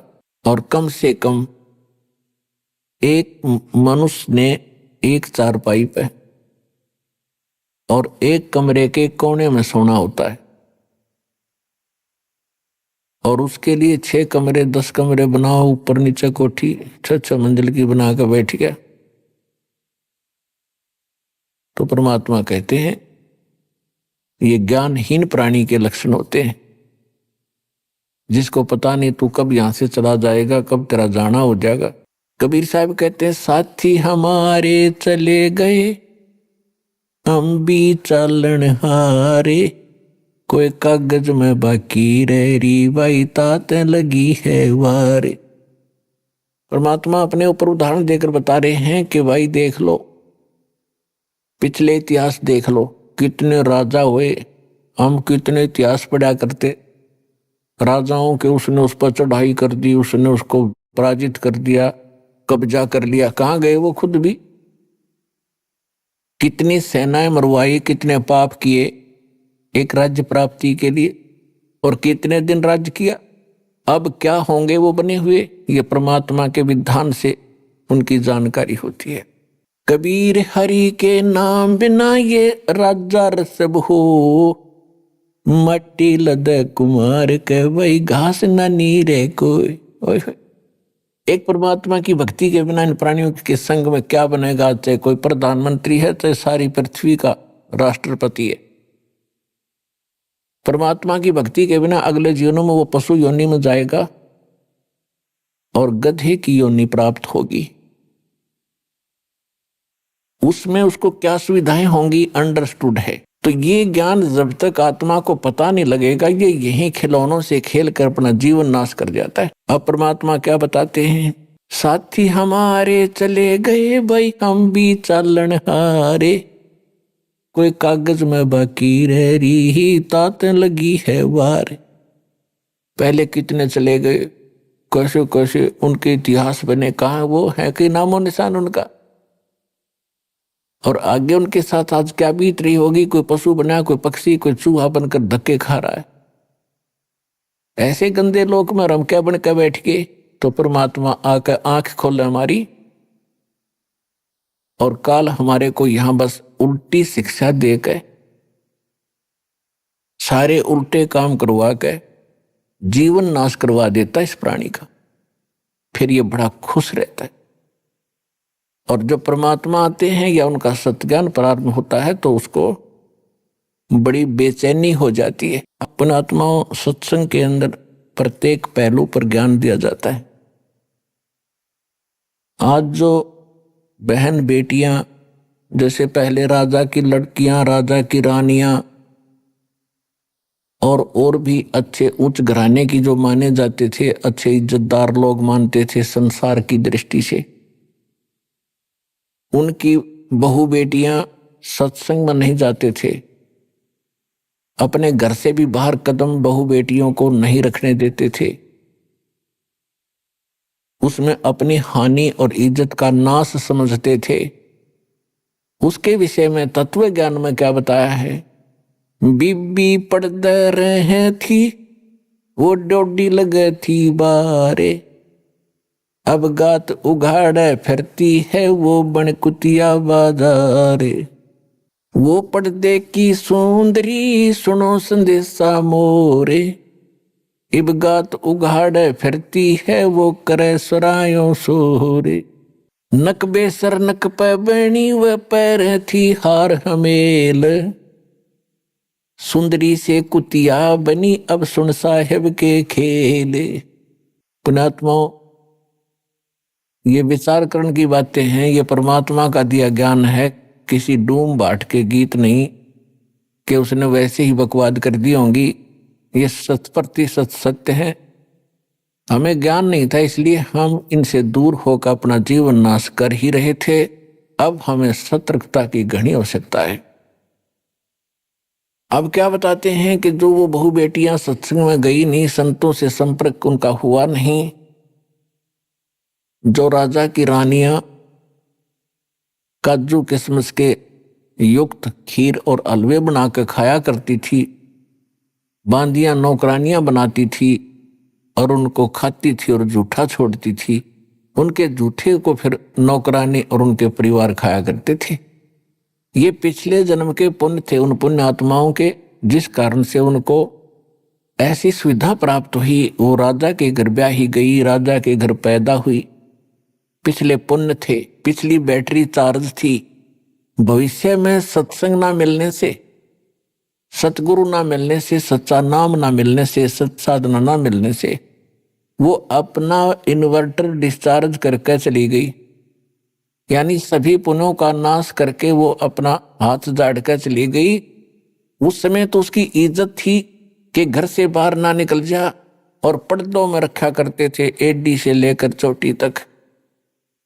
और कम से कम एक मनुष्य ने एक चारपाई पे और एक कमरे के कोने में सोना होता है, और उसके लिए 6 कमरे 10 कमरे बनाओ, ऊपर नीचे कोठी 6 मंजिल की बना कर बैठ गया। तो परमात्मा कहते हैं ये ज्ञानहीन प्राणी के लक्षण होते हैं, जिसको पता नहीं तू कब यहां से चला जाएगा, कब तेरा जाना हो जाएगा। कबीर साहब कहते हैं साथी हमारे चले गए हम भी चालन हारे, कोई कागज में बाकी रह री भाई ताते लगी है वारे। परमात्मा अपने ऊपर उदाहरण देकर बता रहे हैं कि भाई देख लो, पिछले इतिहास देख लो, कितने राजा हुए, हम कितने इतिहास पढ़ा करते। राजाओं के उसने उस पर चढ़ाई कर दी, उसने उसको पराजित कर दिया, कब्जा कर लिया। कहाँ गए वो खुद भी? कितनी सेनाएं मरवाई, कितने पाप किए एक राज्य प्राप्ति के लिए, और कितने दिन राज्य किया। अब क्या होंगे वो बने हुए, ये परमात्मा के विधान से उनकी जानकारी होती है। कबीर हरि के नाम बिना ये राजा रसब हो, मट्टी लद कुमार के वही घास न नीरे कोई। एक परमात्मा की भक्ति के बिना इन प्राणियों के संग में क्या बनेगा? चाहे कोई प्रधानमंत्री है, चाहे सारी पृथ्वी का राष्ट्रपति है। परमात्मा की भक्ति के बिना अगले जीवनों में वो पशु योनि में जाएगा और गधे की योनि प्राप्त होगी। उसमें उसको क्या सुविधाएं होंगी अंडरस्टूड है। तो ये ज्ञान जब तक आत्मा को पता नहीं लगेगा, ये यही खिलौनों से खेल कर अपना जीवन नाश कर जाता है। अब परमात्मा क्या बताते हैं, साथी हमारे चले गए भाई हम भी चालन हारे, कोई कागज में बाकी रह रही तात लगी है वार। पहले कितने चले गए, कैसे कैसे उनके इतिहास बने, कहाँ वो है कि नामो निशान उनका, और आगे उनके साथ आज क्या बीत रही होगी। कोई पशु बना, कोई पक्षी, कोई चूहा बनकर धक्के खा रहा है। ऐसे गंदे लोक में हम क्या बन के बैठ गए। तो परमात्मा आकर आंख खोले हमारी, और काल हमारे को यहां बस उल्टी शिक्षा देकर सारे उल्टे काम करवा के जीवन नाश करवा देता है इस प्राणी का। फिर ये बड़ा खुश रहता है। और जब परमात्मा आते हैं या उनका सत्ज्ञान प्रारंभ होता है तो उसको बड़ी बेचैनी हो जाती है। अपना आत्माओं सत्संग के अंदर प्रत्येक पहलू पर ज्ञान दिया जाता है। आज जो बहन बेटियां, जैसे पहले राजा की लड़कियां, राजा की रानियां और भी अच्छे उच्च घराने की जो माने जाते थे, अच्छे इज्जतदार लोग मानते थे संसार की दृष्टि से, उनकी बहू बेटियां सत्संग में नहीं जाते थे। अपने घर से भी बाहर कदम बहू बेटियों को नहीं रखने देते थे। उसमें अपनी हानि और इज्जत का नाश समझते थे। उसके विषय में तत्व ज्ञान में क्या बताया है, बीबी पड़द रहे थी वो डोडी लगे थी बारे, अब गात उघाड़े फिरती है वो बन कुतिया बाजारे। वो पर्दे की सुंदरी सुनो संदेशा मोरे, इब गात उघाड़े फिरती है वो करे सरायों सोरे। नक बेसर नक पे बनी व पैर थी हार हमेल, सुंदरी से कुतिया बनी अब सुन साहेब के खेले। पुण्यात्माओं, ये विचार करने की बातें हैं। ये परमात्मा का दिया ज्ञान है, किसी डूम बाट के गीत नहीं कि उसने वैसे ही बकवाद कर दी होंगी। ये 100% सत्य है। हमें ज्ञान नहीं था, इसलिए हम इनसे दूर होकर अपना जीवन नाश कर ही रहे थे। अब हमें सतर्कता की घनी आवश्यकता है। अब क्या बताते हैं कि जो वो बहू बेटियां सत्संग में गई नहीं, संतों से संपर्क उनका हुआ नहीं, जो राजा की रानियां काजू किशमिश के युक्त खीर और हलवे बना कर खाया करती थी, बांदियां नौकरानियां बनाती थी और उनको खाती थी और जूठा छोड़ती थी, उनके जूठे को फिर नौकरानी और उनके परिवार खाया करते थे। ये पिछले जन्म के पुण्य थे उन पुण्य आत्माओं के, जिस कारण से उनको ऐसी सुविधा प्राप्त हुई। वो राजा के घर ब्याही गई, राजा के घर पैदा हुई। पिछले पुण्य थे, पिछली बैटरी चार्ज थी। भविष्य में सत्संग ना मिलने से, सतगुरु ना मिलने से, सच्चा नाम ना मिलने से, सत्साधना ना मिलने से वो अपना इन्वर्टर डिस्चार्ज करके चली गई। यानी सभी पुण्यों का नाश करके वो अपना हाथ झाड़ कर चली गई। उस समय तो उसकी इज्जत थी कि घर से बाहर ना निकल जा, और पर्दों में रखा करते थे एडी से लेकर चोटी तक,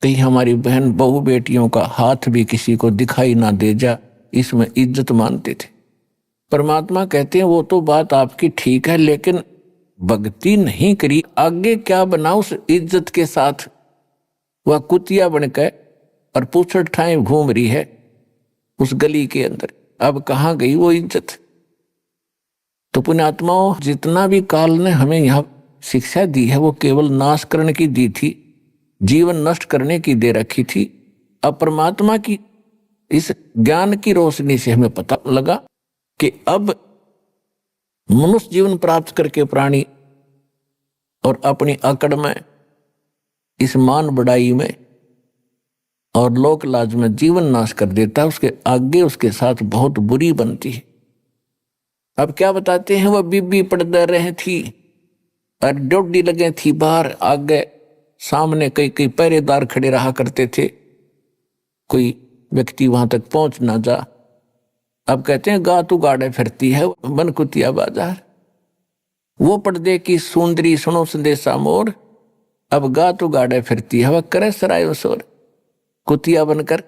कहीं हमारी बहन बहू बेटियों का हाथ भी किसी को दिखाई ना दे जा, इसमें इज्जत मानते थे। परमात्मा कहते हैं वो तो बात आपकी ठीक है, लेकिन भक्ति नहीं करी, आगे क्या बना उस इज्जत के साथ। वह कुतिया बनकर और पूछड़ ठाए घूम रही है उस गली के अंदर। अब कहाँ गई वो इज्जत। तो पुण्यात्माओं, जितना भी काल ने हमें यहाँ शिक्षा दी है वो केवल नाश करने की दी थी, जीवन नष्ट करने की दे रखी थी। अब परमात्मा की इस ज्ञान की रोशनी से हमें पता लगा कि अब मनुष्य जीवन प्राप्त करके प्राणी और अपनी अकड़ में, इस मान बढ़ाई में और लोक लाज में जीवन नाश कर देता है, उसके आगे उसके साथ बहुत बुरी बनती है। अब क्या बताते हैं, वह बीबी पर्दा रहे थी और डोडी लगे थी बाहर। आगे सामने कई कई पहरेदार खड़े रहा करते थे, कोई व्यक्ति वहां तक पहुंच ना जा। अब कहते हैं गा तू गाड़े फिरती है बन कुतिया बाजार, वो पर्दे की सुंदरी सुनो संदेशा मोर, अब गा तू गाड़े फिरती है वह करे सराय शोर। कुतिया बनकर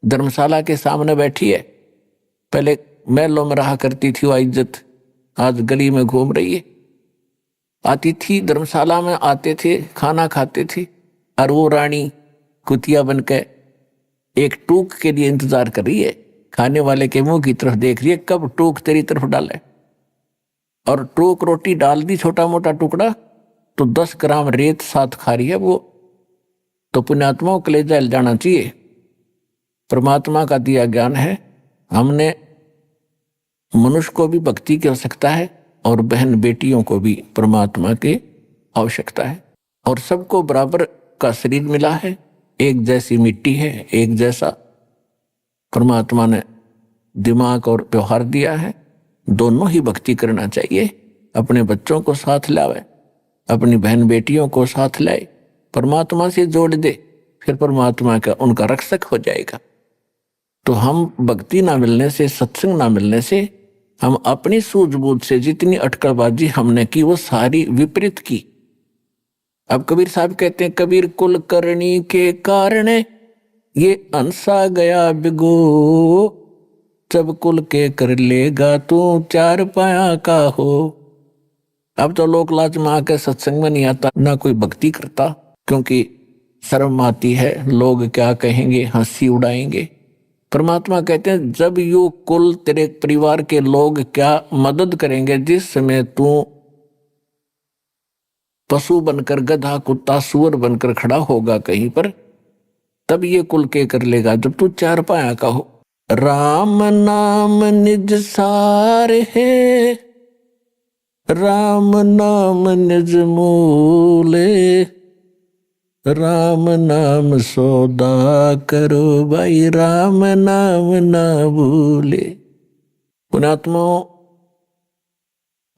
धर्मशाला के सामने बैठी है, पहले महलों में रहा करती थी वो इज्जत, आज गली में घूम रही है। आती थी धर्मशाला में, आते थे खाना खाते थे, और वो रानी कुतिया बनकर एक टूक के लिए इंतजार कर रही है, खाने वाले के मुंह की तरफ देख रही है कब टूक तेरी तरफ डाले। और टूक रोटी डाल दी छोटा मोटा टुकड़ा तो 10 ग्राम रेत साथ खा रही है वो, तो पुण्यात्माओं के लिए जल जाना चाहिए। परमात्मा का दिया ज्ञान है, हमने मनुष्य को भी भक्ति की आवश्यकता है और बहन बेटियों को भी परमात्मा की आवश्यकता है, और सबको बराबर का शरीर मिला है, एक जैसी मिट्टी है, एक जैसा परमात्मा ने दिमाग और व्यवहार दिया है। दोनों ही भक्ति करना चाहिए, अपने बच्चों को साथ लावे, अपनी बहन बेटियों को साथ लाए, परमात्मा से जोड़ दे, फिर परमात्मा का उनका रक्षक हो जाएगा। तो हम भक्ति ना मिलने से, सत्संग ना मिलने से, हम अपनी सूझबूझ से जितनी अटकलबाजी हमने की वो सारी विपरीत की। अब कबीर साहब कहते हैं कबीर कुल करनी के कारण ये अंसा गया बिगो, जब कुल के कर लेगा तू 4 पाया का हो। अब तो लोक लाज में आकर सत्संग में नहीं आता, ना कोई भक्ति करता, क्योंकि शर्म आती है, लोग क्या कहेंगे, हंसी उड़ाएंगे। परमात्मा कहते हैं जब यू कुल तेरे परिवार के लोग क्या मदद करेंगे, जिस समय तू पशु बनकर, गधा कुत्ता सुअर बनकर खड़ा होगा कहीं पर, तब ये कुल के कर लेगा जब तू 4 पाया का हो। राम नाम निज सार है, राम नाम निज मूले, राम नाम सौदा करो भाई, राम नाम ना भूले। पुण्यात्माओं,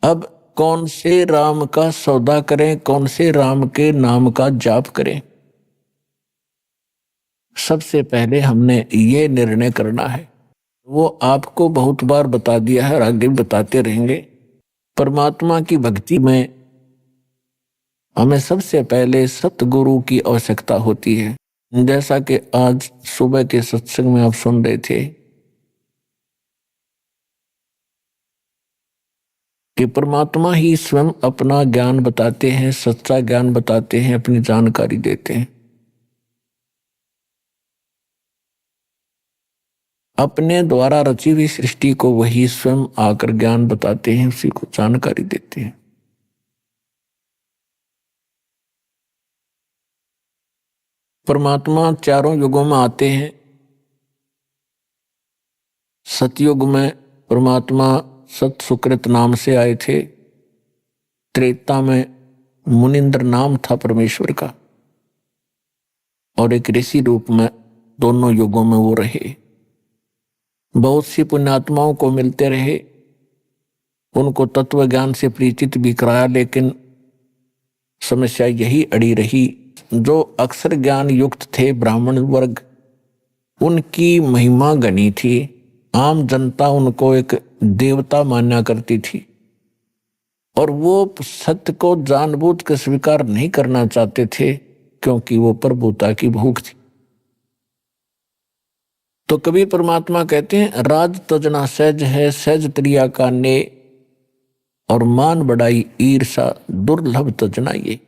अब कौन से राम का सौदा करें, कौन से राम के नाम का जाप करें? सबसे पहले हमने ये निर्णय करना है, वो आपको बहुत बार बता दिया है और आगे भी बताते रहेंगे। परमात्मा की भक्ति में हमें सबसे पहले सतगुरु की आवश्यकता होती है। जैसा कि आज सुबह के सत्संग में आप सुन रहे थे कि परमात्मा ही स्वयं अपना ज्ञान बताते हैं, सच्चा ज्ञान बताते हैं, अपनी जानकारी देते हैं। अपने द्वारा रची हुई सृष्टि को वही स्वयं आकर ज्ञान बताते हैं, उसी को जानकारी देते हैं। परमात्मा चारों युगों में आते हैं। सतयुग में परमात्मा सत सुकृत नाम से आए थे, त्रेता में मुनिंद्र नाम था परमेश्वर का, और एक ऋषि रूप में दोनों युगों में वो रहे। बहुत सी पुण्यात्माओं को मिलते रहे, उनको तत्व ज्ञान से परिचित भी कराया, लेकिन समस्या यही अड़ी रही, जो अक्षर ज्ञान युक्त थे ब्राह्मण वर्ग, उनकी महिमा गनी थी, आम जनता उनको एक देवता माना करती थी, और वो सत्य को जानबूझ के स्वीकार नहीं करना चाहते थे, क्योंकि वो प्रभुता की भूख थी। तो कबीर परमात्मा कहते हैं राज तजना सहज है, सहज त्रिया का ने, और मान बढ़ाई ईर्षा दुर्लभ तजना ये।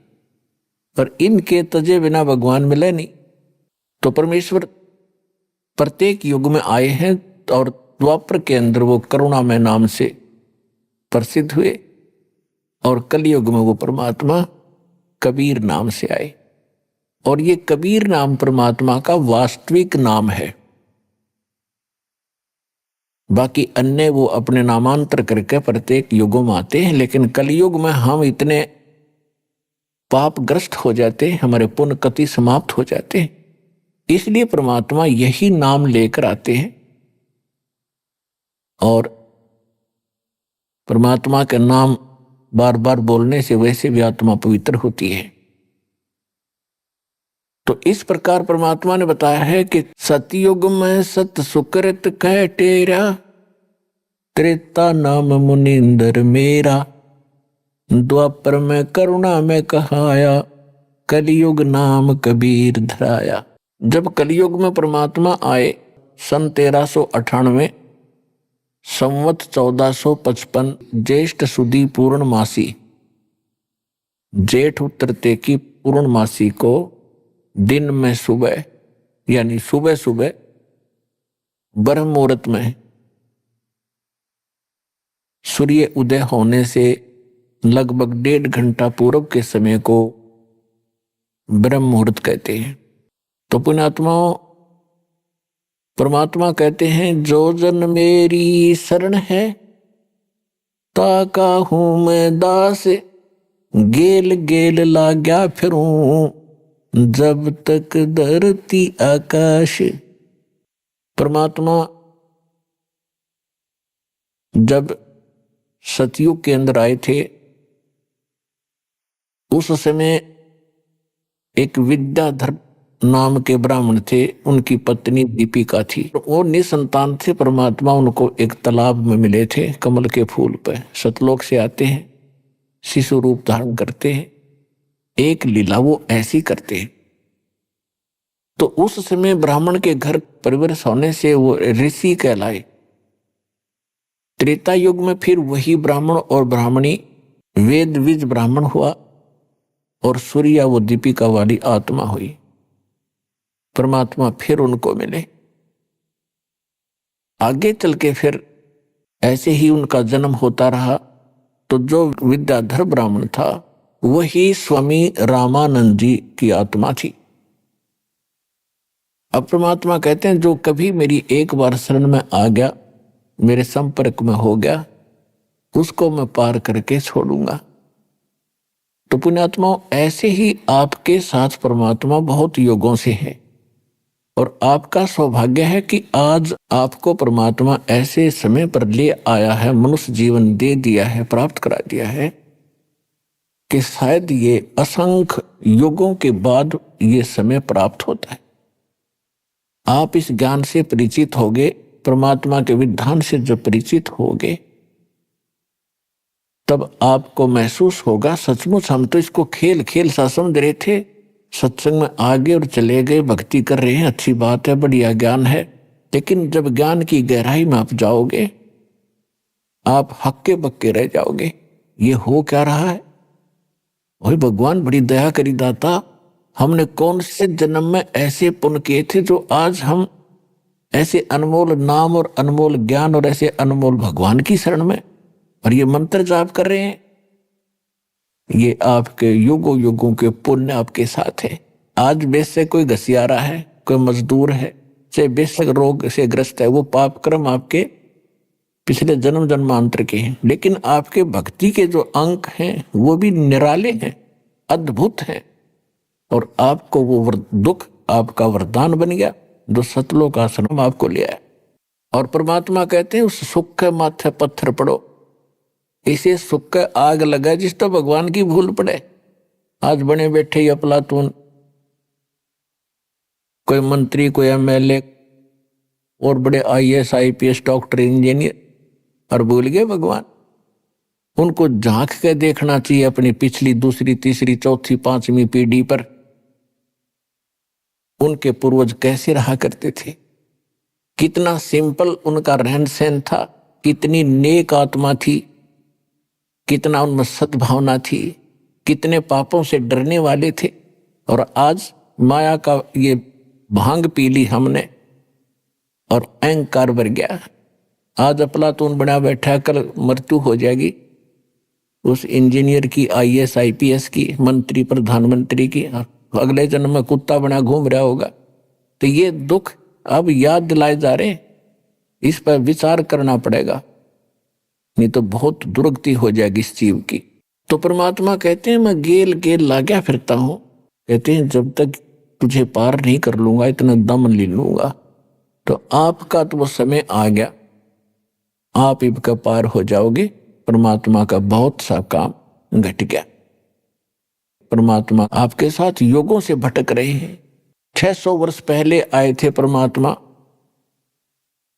पर इनके तजे बिना भगवान मिले नहीं। तो परमेश्वर प्रत्येक युग में आए हैं, और द्वापर के अंदर वो करुणामय नाम से प्रसिद्ध हुए, और कलयुग में वो परमात्मा कबीर नाम से आए। और ये कबीर नाम परमात्मा का वास्तविक नाम है। बाकी अन्य वो अपने नामांतर करके प्रत्येक युगों में आते हैं, लेकिन कलयुग में हम इतने पापग्रस्त हो जाते हैं, हमारे पुण्य कति समाप्त हो जाते हैं, इसलिए परमात्मा यही नाम लेकर आते हैं। और परमात्मा का नाम बार बार बोलने से वैसे भी आत्मा पवित्र होती है। तो इस प्रकार परमात्मा ने बताया है कि सतयुग में सत सुकृत कह टेरा, त्रेता नाम मुनिंदर मेरा, द्वापर में करुणा में कहाया, कलयुग नाम कबीर धराया। जब कलयुग में परमात्मा आए सन 1398 संवत 1455 ज्येष्ठ सुदी पूर्णमासी, जेठ उतरते की पूर्णमासी को दिन में सुबह यानी सुबह सुबह ब्रह्म मुहूर्त में सूर्य उदय होने से लगभग 1.5 घंटा पूर्व के समय को ब्रह्म मुहूर्त कहते हैं। तो पुण्यात्माओं, परमात्मा कहते हैं जो जन मेरी शरण है, ताका हूं मैं दास, गेल गेल लाग्या फिरूं, जब तक धरती आकाश। परमात्मा जब सतयुग के अंदर आए थे उस समय एक विद्याधर नाम के ब्राह्मण थे, उनकी पत्नी दीपिका थी। वो निसंतान थे। परमात्मा उनको एक तालाब में मिले थे, कमल के फूल पर। सतलोक से आते हैं, शिशु रूप धारण करते हैं, एक लीला वो ऐसी करते हैं। तो उस समय ब्राह्मण के घर परिवर्तन होने से वो ऋषि कहलाए। त्रेता युग में फिर वही ब्राह्मण और ब्राह्मणी वेद विज ब्राह्मण हुआ और सूर्या वो दीपिका वाली आत्मा हुई। परमात्मा फिर उनको मिले। आगे चल के फिर ऐसे ही उनका जन्म होता रहा। तो जो विद्याधर ब्राह्मण था वही स्वामी रामानंद जी की आत्मा थी। अब परमात्मा कहते हैं जो कभी मेरी एक बार शरण में आ गया, मेरे संपर्क में हो गया, उसको मैं पार करके छोड़ूंगा। तो पुण्यात्माओं, ऐसे ही आपके साथ परमात्मा बहुत योगों से है और आपका सौभाग्य है कि आज आपको परमात्मा ऐसे समय पर ले आया है, मनुष्य जीवन दे दिया है, प्राप्त करा दिया है कि शायद ये असंख्य युगों के बाद ये समय प्राप्त होता है। आप इस ज्ञान से परिचित होगे, परमात्मा के विधान से जब परिचित होगे तब आपको महसूस होगा सचमुच हम तो इसको खेल खेल सा समझ रहे थे, सत्संग में आगे और चले गए, भक्ति कर रहे हैं, अच्छी बात है, बढ़िया ज्ञान है। लेकिन जब ज्ञान की गहराई में आप जाओगे आप हक्के बक्के रह जाओगे। ये हो क्या रहा है? वही भगवान बड़ी दया करी दाता, हमने कौन से जन्म में ऐसे पुण्य किए थे जो आज हम ऐसे अनमोल नाम और अनमोल ज्ञान और ऐसे अनमोल भगवान की शरण में और ये मंत्र जाप कर रहे हैं। ये आपके युगों युगों के पुण्य आपके साथ है। आज बेशक कोई घसियारा है, कोई मजदूर है, चाहे बेशक रोग से ग्रस्त है, वो पाप कर्म आपके पिछले जन्म जन्मांतर के हैं, लेकिन आपके भक्ति के जो अंक हैं वो भी निराले हैं, अद्भुत हैं। और आपको वो दुख आपका वरदान बन गया जो सतलोक आश्रम आपको ले आया। और परमात्मा कहते हैं उस सुख के माथे पत्थर पड़ो, इसे सुख का आग लगा जिस तो भगवान की भूल पड़े। आज बने बैठे ही अफलातून, कोई मंत्री, कोई एमएलए और बड़े आईएएस आईपीएस डॉक्टर इंजीनियर, और भूल गए भगवान। उनको झांक के देखना चाहिए अपनी पिछली दूसरी तीसरी चौथी पांचवी पीढ़ी पर, उनके पूर्वज कैसे रहा करते थे, कितना सिंपल उनका रहन सहन था, कितनी नेक आत्मा थी, कितना उनमें सद्भावना थी, कितने पापों से डरने वाले थे। और आज माया का ये भांग पी ली हमने और अहंकार बढ़ गया। आज अफलातून बना बैठा, कल मृत्यु हो जाएगी उस इंजीनियर की, आईएएस आईपीएस की, मंत्री प्रधानमंत्री की, अगले जन्म में कुत्ता बना घूम रहा होगा। तो ये दुख अब याद दिलाए जा रहे, इस पर विचार करना पड़ेगा, नहीं तो बहुत दुर्गति हो जाएगी इस जीव की। तो परमात्मा कहते हैं मैं गेल गेल लाग्या फिरता हूं। कहते हैं जब तक तुझे पार नहीं कर लूंगा, इतना दम ले लूंगा। तो आपका तो वो समय आ गया, आप इनका पार हो जाओगे। परमात्मा का बहुत सा काम घट गया। परमात्मा आपके साथ योगों से भटक रहे हैं। 600 वर्ष पहले आए थे परमात्मा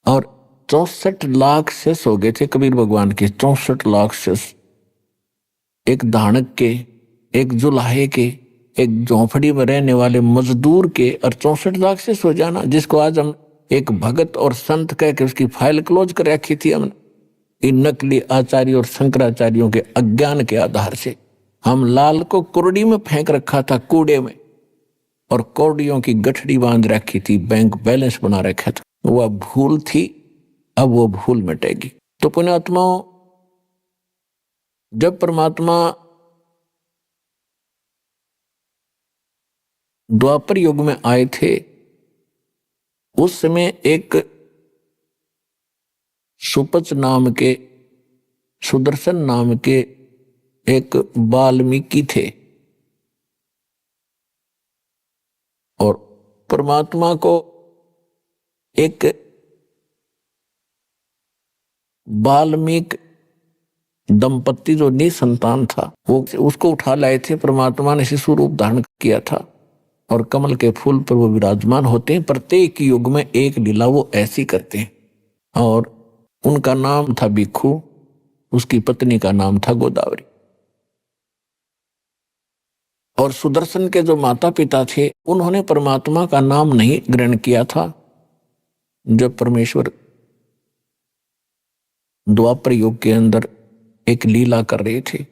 और 64 लाख शिष हो गए थे कबीर भगवान के, 64 लाख शिष। एक धानक के, एक जुलाहे के, एक झोंपड़ी में रहने वाले मजदूर के, और 64 लाख शिष हो जाना, जिसको आज हम एक भगत और संत कह के उसकी फाइल क्लोज कर रखी थी हमने। इन नकली आचार्य और शंकराचार्यों के अज्ञान के आधार से हम लाल को कुर्डी में फेंक रखा था, कूड़े में, और कौड़ियों की गठड़ी बांध रखी थी, बैंक बैलेंस बना रखा था। वह भूल थी, अब वो भूल मिटेगी। तो पुण्यात्माओं, जब परमात्मा द्वापर युग में आए थे, उस समय एक सुपच नाम के, सुदर्शन नाम के एक वाल्मीकि थे, और परमात्मा को एक वाल्मीकि दंपत्ति जो निसंतान था, वो उसको उठा लाए थे। परमात्मा ने शिशु रूप धारण किया था, और कमल के फूल पर वो विराजमान होते हैं। प्रत्येक युग में एक लीला वो ऐसी करते हैं, और उनका नाम था भिक्खु, उसकी पत्नी का नाम था गोदावरी। और सुदर्शन के जो माता पिता थे, उन्होंने परमात्मा का नाम नहीं ग्रहण किया था। जब परमेश्वर द्वापर युग के अंदर एक लीला कर रहे थे,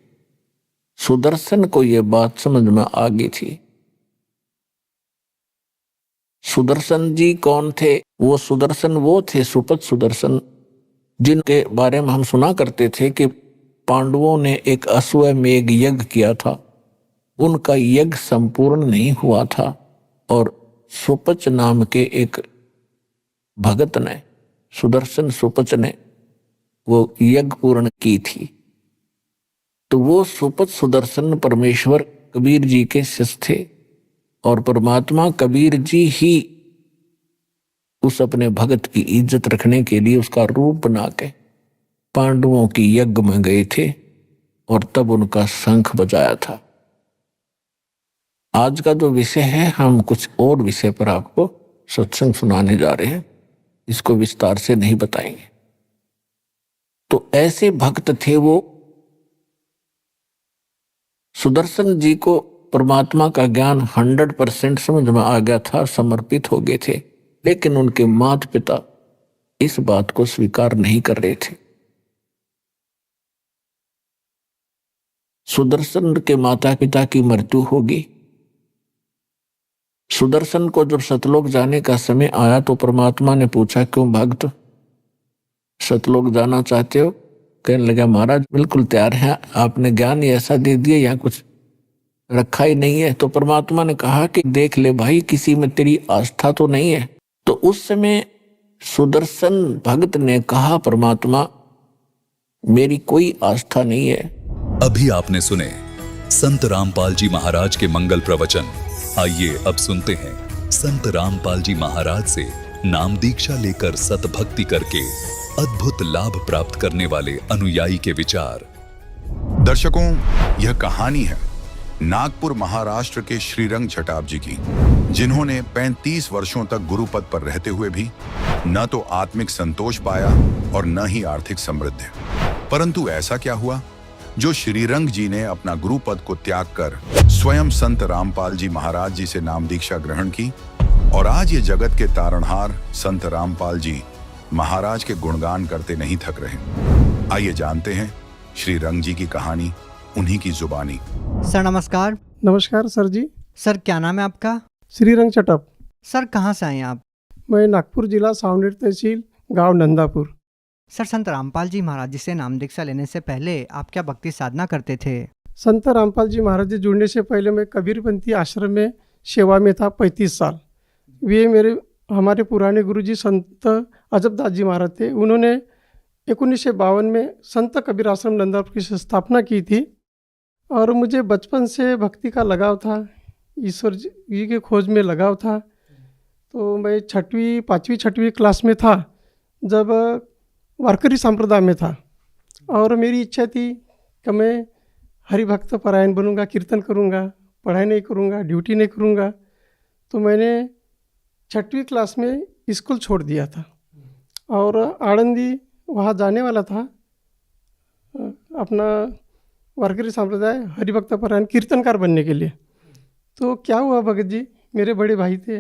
सुदर्शन को यह बात समझ में आ गई थी। सुदर्शन जी कौन थे? वो सुदर्शन वो थे, सुपथ सुदर्शन, जिनके बारे में हम सुना करते थे कि पांडवों ने एक अश्वमेघ यज्ञ किया था, उनका यज्ञ संपूर्ण नहीं हुआ था, और सुपच नाम के एक भगत ने, सुदर्शन सुपच ने, वो यज्ञ पूर्ण की थी। तो वो सुपच सुदर्शन परमेश्वर कबीर जी के शिष्य थे, और परमात्मा कबीर जी ही उस अपने भगत की इज्जत रखने के लिए उसका रूप बना के पांडवों की यज्ञ में गए थे, और तब उनका शंख बजाया था। आज का जो विषय है, हम कुछ और विषय पर आपको सत्संग सुनाने जा रहे हैं, इसको विस्तार से नहीं बताएंगे। तो ऐसे भक्त थे वो। सुदर्शन जी को परमात्मा का ज्ञान 100% समझ में आ गया था, समर्पित हो गए थे, लेकिन उनके माता पिता इस बात को स्वीकार नहीं कर रहे थे। सुदर्शन के माता पिता की मृत्यु होगी। सुदर्शन को जब सतलोक जाने का समय आया तो परमात्मा ने पूछा, क्यों भक्त सतलोक जाना चाहते हो? कहने लगा, महाराज बिल्कुल तैयार है, आपने ज्ञान ही ऐसा दे दिया, यहाँ कुछ रखा ही नहीं है। तो परमात्मा ने कहा कि देख ले भाई, किसी में तेरी आस्था तो नहीं है। तो उस समय सुदर्शन भगत ने कहा, परमात्मा मेरी कोई आस्था नहीं है। अभी आपने सुने संत रामपाल जी महाराज के मंगल प्रवचन। आइए अब सुनते हैं संत रामपाल जी महाराज से नाम दीक्षा लेकर सतभक्ति करके अद्भुत लाभ प्राप्त करने वाले अनुयायी के विचार। दर्शकों, यह कहानी है नागपुर महाराष्ट्र के श्रीरंग छटाप जी की, जिन्होंने 35 वर्षों तक गुरुपद पर रहते हुए भी न तो आत्मिक संतोष पाया और न ही आर्थिक समृद्धि। परंतु ऐसा क्या हुआ जो श्रीरंग जी ने अपना गुरुपद को त्याग कर स्वयं संत रामपाल जी महाराज जी से नाम दीक्षा ग्रहण की, और आज ये जगत के तारणहार संत रामपाल जी महाराज के गुणगान करते नहीं थक रहे। आइए जानते हैं श्रीरंग जी की कहानी, उन्हीं की जुबानी। सर नमस्कार। नमस्कार सर जी। सर क्या नाम है आपका? श्रीरंग चटप। सर कहाँ से आए आप? मैं नागपुर जिला सावनेर तहसील, गांव नंदापुर। सर संत रामपाल जी महाराज जी से नाम दीक्षा लेने से पहले आप क्या भक्ति साधना करते थे? संत रामपाल जी महाराज जी जुड़ने से पहले मैं कबीरपंथी आश्रम में सेवा में था 35 साल। वे हमारे पुराने गुरुजी संत अजबदास जी महाराज थे। उन्होंने 1952 में संत कबीर आश्रम नंदापुर की स्थापना की थी, और मुझे बचपन से भक्ति का लगाव था, ईश्वर जी के खोज में लगाव था। तो मैं 5वीं 6वीं क्लास में था जब वारकरी संप्रदाय में था, और मेरी इच्छा थी कि मैं हरिभक्त परायण बनूंगा, कीर्तन करूंगा, पढ़ाई नहीं करूंगा, ड्यूटी नहीं करूंगा। तो मैंने 6वीं क्लास में स्कूल छोड़ दिया था, और आनंदी वहाँ जाने वाला था अपना वारकरी संप्रदाय हरिभक्त परायण कीर्तनकार बनने के लिए। तो क्या हुआ भगत जी, मेरे बड़े भाई थे,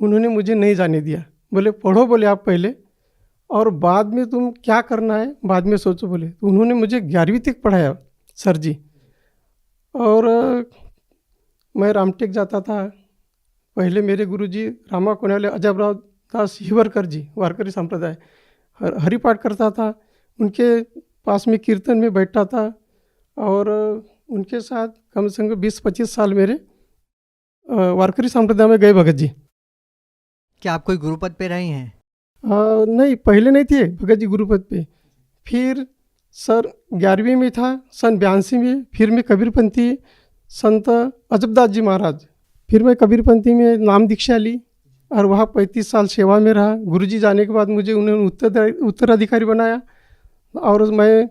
उन्होंने मुझे नहीं जाने दिया। बोले पढ़ो, बोले आप पहले, और बाद में तुम क्या करना है बाद में सोचो बोले। तो उन्होंने मुझे 11वीं तक पढ़ाया सर जी। और मैं रामटेक जाता था। पहले मेरे गुरुजी रामा कोनाले अजबराव दास हिवरकर जी वारकरी संप्रदाय हरिपाठ करता था, उनके पास में कीर्तन में बैठता था और उनके साथ कम से कम 20-25 साल मेरे वारकरी संप्रदाय में गए भगत जी। क्या आप कोई गुरुपद पे रहे हैं? नहीं, पहले नहीं थे भगत जी गुरुपद पे। फिर सर 11वीं में था, सन 82 में फिर मैं कबीरपंथी संत अजबदास जी महाराज, फिर मैं कबीरपंथी में नाम दीक्षा ली और वहाँ 35 साल सेवा में रहा। गुरुजी जाने के बाद मुझे उन्होंने उत्तराधिकारी बनाया और मैं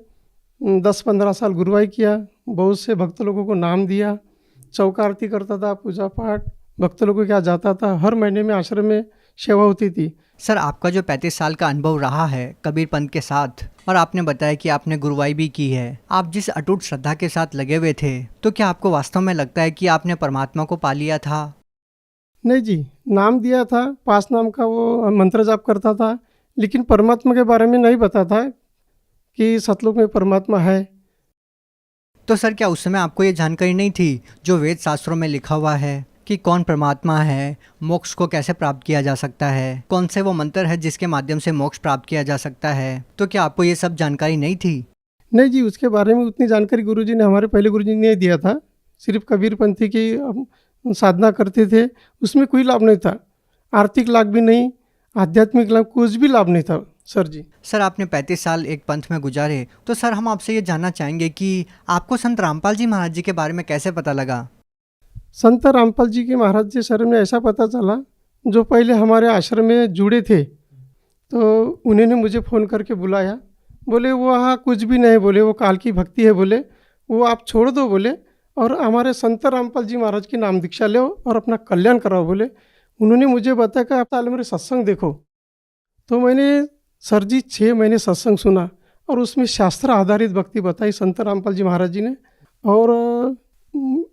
10-15 साल गुरुवाई किया। बहुत से भक्त लोगों को नाम दिया, चौका आरती करता था, पूजा पाठ भक्त लोगों के यहाँ जाता था। हर महीने में आश्रम में सेवा होती थी। सर, आपका जो 35 साल का अनुभव रहा है कबीर पंथ के साथ, और आपने बताया कि आपने गुरुवाई भी की है, आप जिस अटूट श्रद्धा के साथ लगे हुए थे, तो क्या आपको वास्तव में लगता है कि आपने परमात्मा को पा लिया था? नहीं जी, नाम दिया था, 5 नाम का वो मंत्र जाप करता था, लेकिन परमात्मा के बारे में नहीं पता था कि सतलोक में परमात्मा है। तो सर, क्या उस समय आपको ये जानकारी नहीं थी जो वेद शास्त्रों में लिखा हुआ है कि कौन परमात्मा है, मोक्ष को कैसे प्राप्त किया जा सकता है, कौन से वो मंत्र है जिसके माध्यम से मोक्ष प्राप्त किया जा सकता है? तो क्या आपको ये सब जानकारी नहीं थी? नहीं जी, उसके बारे में उतनी जानकारी गुरुजी ने, हमारे पहले गुरुजी ने नहीं दिया था। सिर्फ कबीरपंथी की हम साधना करते थे, उसमें कोई लाभ नहीं था, आर्थिक लाभ भी नहीं, आध्यात्मिक लाभ कुछ भी लाभ नहीं था सर जी। सर, आपने 35 साल एक पंथ में गुजारे, तो सर हम आपसे ये जानना चाहेंगे कि आपको संत रामपाल जी महाराज जी के बारे में कैसे पता लगा? संत रामपाल जी के महाराज जी सर में ऐसा पता चला, जो पहले हमारे आश्रम में जुड़े थे, तो उन्होंने मुझे फ़ोन करके बुलाया। बोले वो वहाँ कुछ भी नहीं, बोले वो काल की भक्ति है, बोले वो आप छोड़ दो, बोले और हमारे संत रामपाल जी महाराज की नाम दीक्षा लो और अपना कल्याण कराओ। बोले उन्होंने मुझे बताया कि आप साल मेरे सत्संग देखो। तो मैंने सर जी 6 महीने सत्संग सुना और उसमें शास्त्र आधारित भक्ति बताई संत रामपाल जी महाराज जी ने, और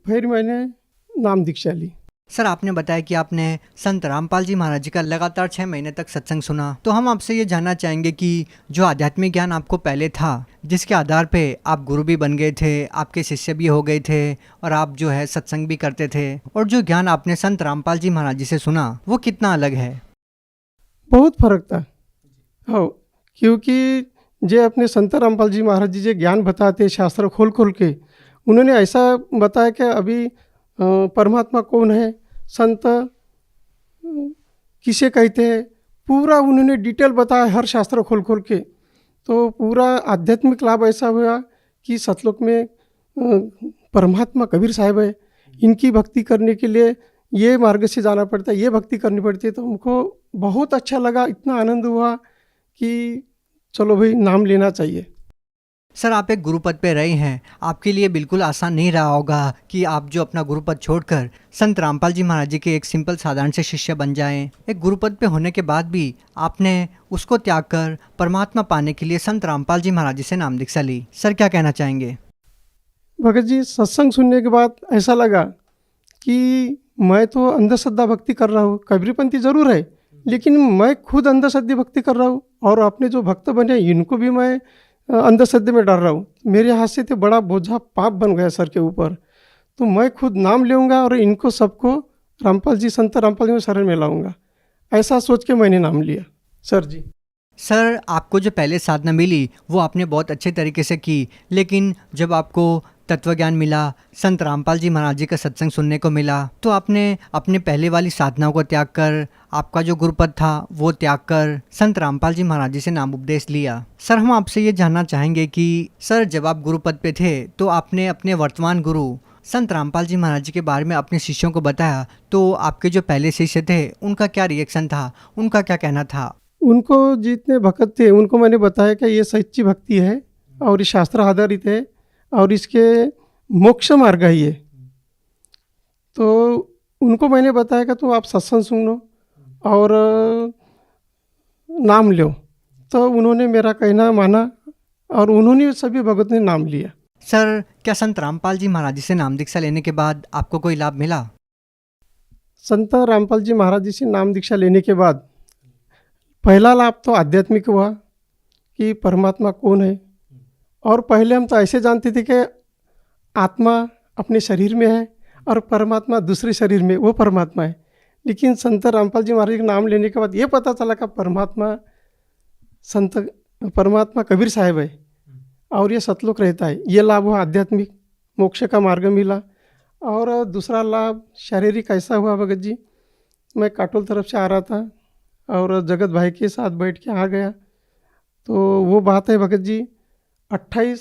फिर मैंने नाम दीक्षा ली। सर, आपने बताया कि आपने संत रामपाल जी महाराज जी का लगातार 6 महीने तक सत्संग सुना, तो हम आपसे ये जानना चाहेंगे कि जो आध्यात्मिक ज्ञान आपको पहले था, जिसके आधार पे आप गुरु भी बन गए थे, आपके शिष्य भी हो गए थे और आप जो है सत्संग भी करते थे, और जो ज्ञान आपने संत रामपाल जी महाराज जी से सुना, वो कितना अलग है? बहुत फर्क था। हाँ, क्योंकि जे अपने संत रामपाल जी महाराज जी जो ज्ञान बताते शास्त्र खोल खोल के, उन्होंने ऐसा बताया कि अभी परमात्मा कौन है, संत किसे कहते हैं, पूरा उन्होंने डिटेल बताया हर शास्त्र खोल खोल के। तो पूरा आध्यात्मिक लाभ ऐसा हुआ कि सतलोक में परमात्मा कबीर साहब है, इनकी भक्ति करने के लिए ये मार्ग से जाना पड़ता है, ये भक्ति करनी पड़ती है। तो हमको बहुत अच्छा लगा, इतना आनंद हुआ कि चलो भाई नाम लेना चाहिए। सर, आप एक गुरुपद पे रहे हैं, आपके लिए बिल्कुल आसान नहीं रहा होगा कि आप जो अपना गुरुपद छोड़कर संत रामपाल जी महाराज जी के एक सिंपल साधारण से शिष्य बन जाएं। एक गुरुपद पे होने के बाद भी आपने उसको त्याग कर परमात्मा पाने के लिए संत रामपाल जी महाराज जी से नाम दीक्षा ली। सर, क्या कहना चाहेंगे? भगत जी, सत्संग सुनने के बाद ऐसा लगा कि मैं तो अंधश्रद्धा भक्ति कर रहा हूँ, कबीरपंथी जरूर है, लेकिन मैं खुद अंधश्रद्धा भक्ति कर रहा हूँ और अपने जो भक्त बने इनको भी मैं अंधश्रद्धे में डाल रहा हूँ। मेरे हाथ से तो बड़ा बोझा पाप बन गया सर के ऊपर। तो मैं खुद नाम लूँगा और इनको सबको रामपाल जी, संत रामपाल जी में शरण में लाऊंगा, ऐसा सोच के मैंने नाम लिया सर जी। सर, आपको जो पहले साधना मिली वो आपने बहुत अच्छे तरीके से की, लेकिन जब आपको तत्वज्ञान मिला, संत रामपाल जी महाराज जी का सत्संग सुनने को मिला, तो आपने अपने पहले वाली साधनाओं को त्याग कर, आपका जो गुरुपद था वो त्याग कर संत रामपाल जी महाराज जी से नाम उपदेश लिया। सर, हम आपसे ये जानना चाहेंगे कि सर, जब आप गुरुपद पे थे तो आपने अपने वर्तमान गुरु संत रामपाल जी महाराज जी के बारे में अपने शिष्यों को बताया, तो आपके जो पहले शिष्य थे उनका क्या रिएक्शन था, उनका क्या कहना था? उनको जितने भक्त थे उनको मैंने बताया कि ये सच्ची भक्ति है और ये शास्त्र आधारित है और इसके मोक्ष मार्ग है ये। तो उनको मैंने बताया कि तो आप सत्संग सुनो और नाम लो। तो उन्होंने मेरा कहना माना और उन्होंने सभी भगत ने नाम लिया। सर, क्या संत रामपाल जी महाराज जी से नाम दीक्षा लेने के बाद आपको कोई लाभ मिला? संत रामपाल जी महाराज जी से नाम दीक्षा लेने के बाद पहला लाभ तो आध्यात्मिक हुआ कि परमात्मा कौन है। और पहले हम तो ऐसे जानते थे कि आत्मा अपने शरीर में है और परमात्मा दूसरे शरीर में, वो परमात्मा है। लेकिन संत रामपाल जी महाराज का नाम लेने के बाद ये पता चला कि परमात्मा कबीर साहब है और ये सतलोक रहता है। ये लाभ हुआ आध्यात्मिक, मोक्ष का मार्ग मिला। और दूसरा लाभ शारीरिक ऐसा हुआ भगत जी, मैं काटोल तरफ से आ रहा था और जगत भाई के साथ बैठ के आ गया। तो वो बात है भगत जी 28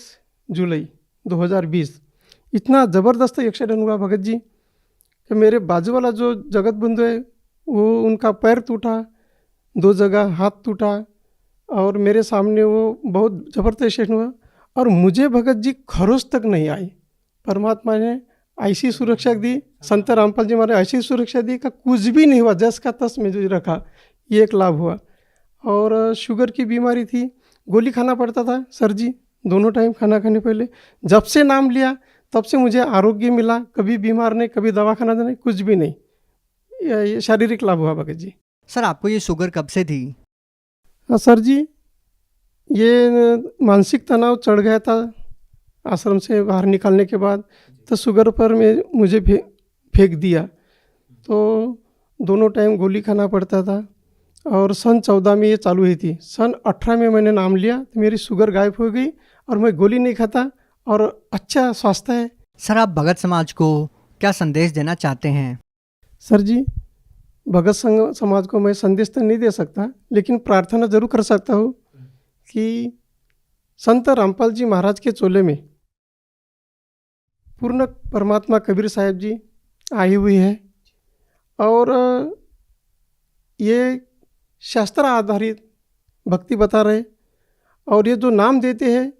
जुलाई 2020, इतना ज़बरदस्त एक्सीडेंट हुआ भगत जी कि मेरे बाजू वाला जो जगत बंधु है वो उनका पैर टूटा, 2 जगह हाथ टूटा और मेरे सामने वो बहुत ज़बरदस्त एक्सीडेंट हुआ। और मुझे भगत जी खरोच तक नहीं आई। परमात्मा ने ऐसी सुरक्षा दी, संत रामपाल जी महाराज ऐसी सुरक्षा दी कि कुछ भी नहीं हुआ, जस का तस में जो रखा। ये एक लाभ हुआ। और शुगर की बीमारी थी, गोली खाना पड़ता था सर जी, दोनों टाइम खाना खाने पहले। जब से नाम लिया तब से मुझे आरोग्य मिला, कभी बीमार नहीं, कभी दवाखाना नहीं, कुछ भी नहीं। ये शारीरिक लाभ हुआ भगत जी। सर, आपको ये शुगर कब से थी? सर जी, ये मानसिक तनाव चढ़ गया था आश्रम से बाहर निकालने के बाद, तो शुगर पर मुझे फेंक दिया। तो दोनों टाइम गोली खाना पड़ता था। और सन 14 में ये चालू हुई थी। सन 18 में मैंने नाम लिया तो मेरी शुगर गायब हो गई और मैं गोली नहीं खाता और अच्छा स्वास्थ्य है। सर, आप भगत समाज को क्या संदेश देना चाहते हैं? सर जी, भगत समाज को मैं संदेश तो नहीं दे सकता, लेकिन प्रार्थना जरूर कर सकता हूँ कि संत रामपाल जी महाराज के चोले में पूर्ण परमात्मा कबीर साहब जी आई हुई है और ये शास्त्र आधारित भक्ति बता रहे। और ये जो नाम देते हैं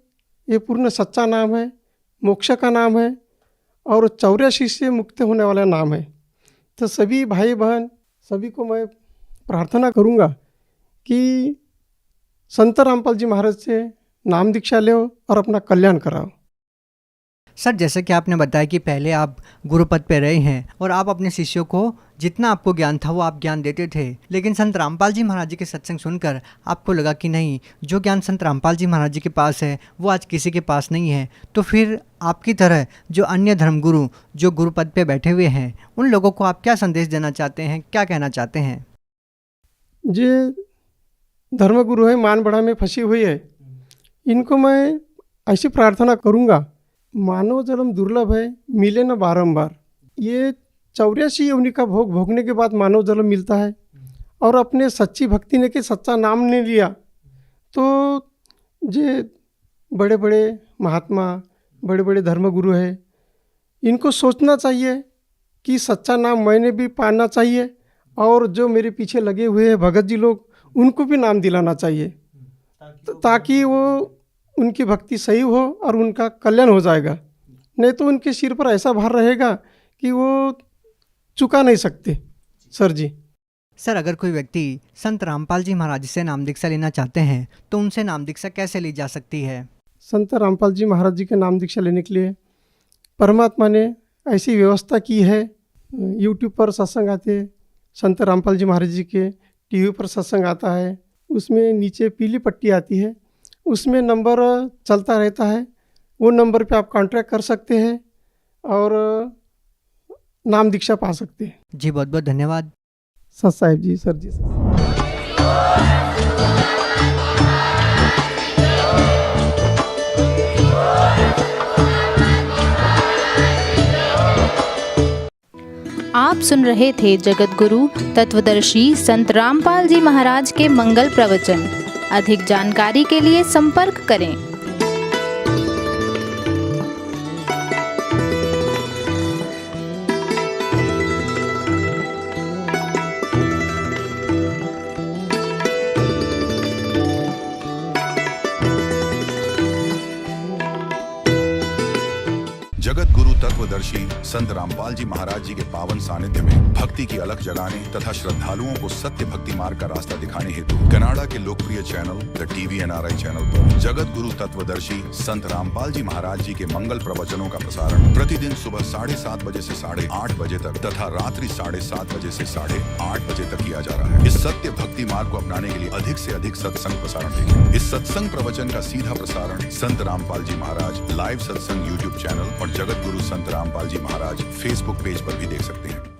ये पूर्ण सच्चा नाम है, मोक्ष का नाम है और 84 से मुक्त होने वाला नाम है। तो सभी भाई बहन सभी को मैं प्रार्थना करूँगा कि संत रामपाल जी महाराज से नाम दीक्षा लो और अपना कल्याण कराओ। सर, जैसे कि आपने बताया कि पहले आप गुरुपद पे रहे हैं और आप अपने शिष्यों को जितना आपको ज्ञान था वो आप ज्ञान देते थे, लेकिन संत रामपाल जी महाराज जी के सत्संग सुनकर आपको लगा कि नहीं, जो ज्ञान संत रामपाल जी महाराज जी के पास है वो आज किसी के पास नहीं है। तो फिर आपकी तरह जो अन्य धर्मगुरु जो गुरुपद पे बैठे हुए हैं उन लोगों को आप क्या संदेश देना चाहते हैं, क्या कहना चाहते हैं? जे धर्मगुरु है मान बड़ा में फंसी हुई है, इनको मैं ऐसी प्रार्थना करूँगा, मानव जन्म दुर्लभ है, मिले न बारंबार। ये 84 योनि का भोग भोगने के बाद मानव जन्म मिलता है और अपने सच्ची भक्ति ने के सच्चा नाम ने लिया तो जे बड़े बड़े महात्मा बड़े बड़े धर्मगुरु हैं, इनको सोचना चाहिए कि सच्चा नाम मैंने भी पाना चाहिए और जो मेरे पीछे लगे हुए हैं भगत जी लोग उनको भी नाम दिलाना चाहिए, ताकि वो उनकी भक्ति सही हो और उनका कल्याण हो जाएगा। नहीं तो उनके सिर पर ऐसा भार रहेगा कि वो चुका नहीं सकते। सर जी, सर, अगर कोई व्यक्ति संत रामपाल जी महाराज से नाम दीक्षा लेना चाहते हैं तो उनसे नाम दीक्षा कैसे ली जा सकती है? संत रामपाल जी महाराज जी के नाम दीक्षा लेने के लिए परमात्मा ने ऐसी व्यवस्था की है। यूट्यूब पर सत्संग आते हैं संत रामपाल जी महाराज जी के, टीवी पर सत्संग आता है, उसमें नीचे पीली पट्टी आती है, उसमें नंबर चलता रहता है। वो नंबर पे आप कांटेक्ट कर सकते हैं और नाम दीक्षा पा सकते हैं। जी, बहुत बहुत धन्यवाद सत साहिब जी। सर जी, आप सुन रहे थे जगत गुरु तत्वदर्शी संत रामपाल जी महाराज के मंगल प्रवचन। अधिक जानकारी के लिए संपर्क करें। जगत गुरु तत्वदर्शी संत रामपाल जी महाराज जी के पावन सानिध्य में भक्ति की अलख जगाने तथा श्रद्धालुओं को सत्य भक्ति मार्ग का रास्ता दिखाने हेतु कनाडा के लोकप्रिय channel the TV NRI channel पर जगत गुरु तत्वदर्शी संत रामपाल जी महाराज जी के मंगल प्रवचनों का प्रसारण प्रतिदिन सुबह 7:30 बजे से 8:30 बजे तक तथा रात्रि 7:30 बजे से 8:30 बजे तक किया जा रहा है। इस सत्य भक्ति मार्ग को अपनाने के लिए अधिक से अधिक सत्संग प्रसारण देखें। इस सत्संग प्रवचन का सीधा प्रसारण संत रामपाल जी महाराज लाइव सत्संग YouTube चैनल और जगत गुरु संत रामपाल जी महाराज फेसबुक पेज पर भी देख सकते हैं।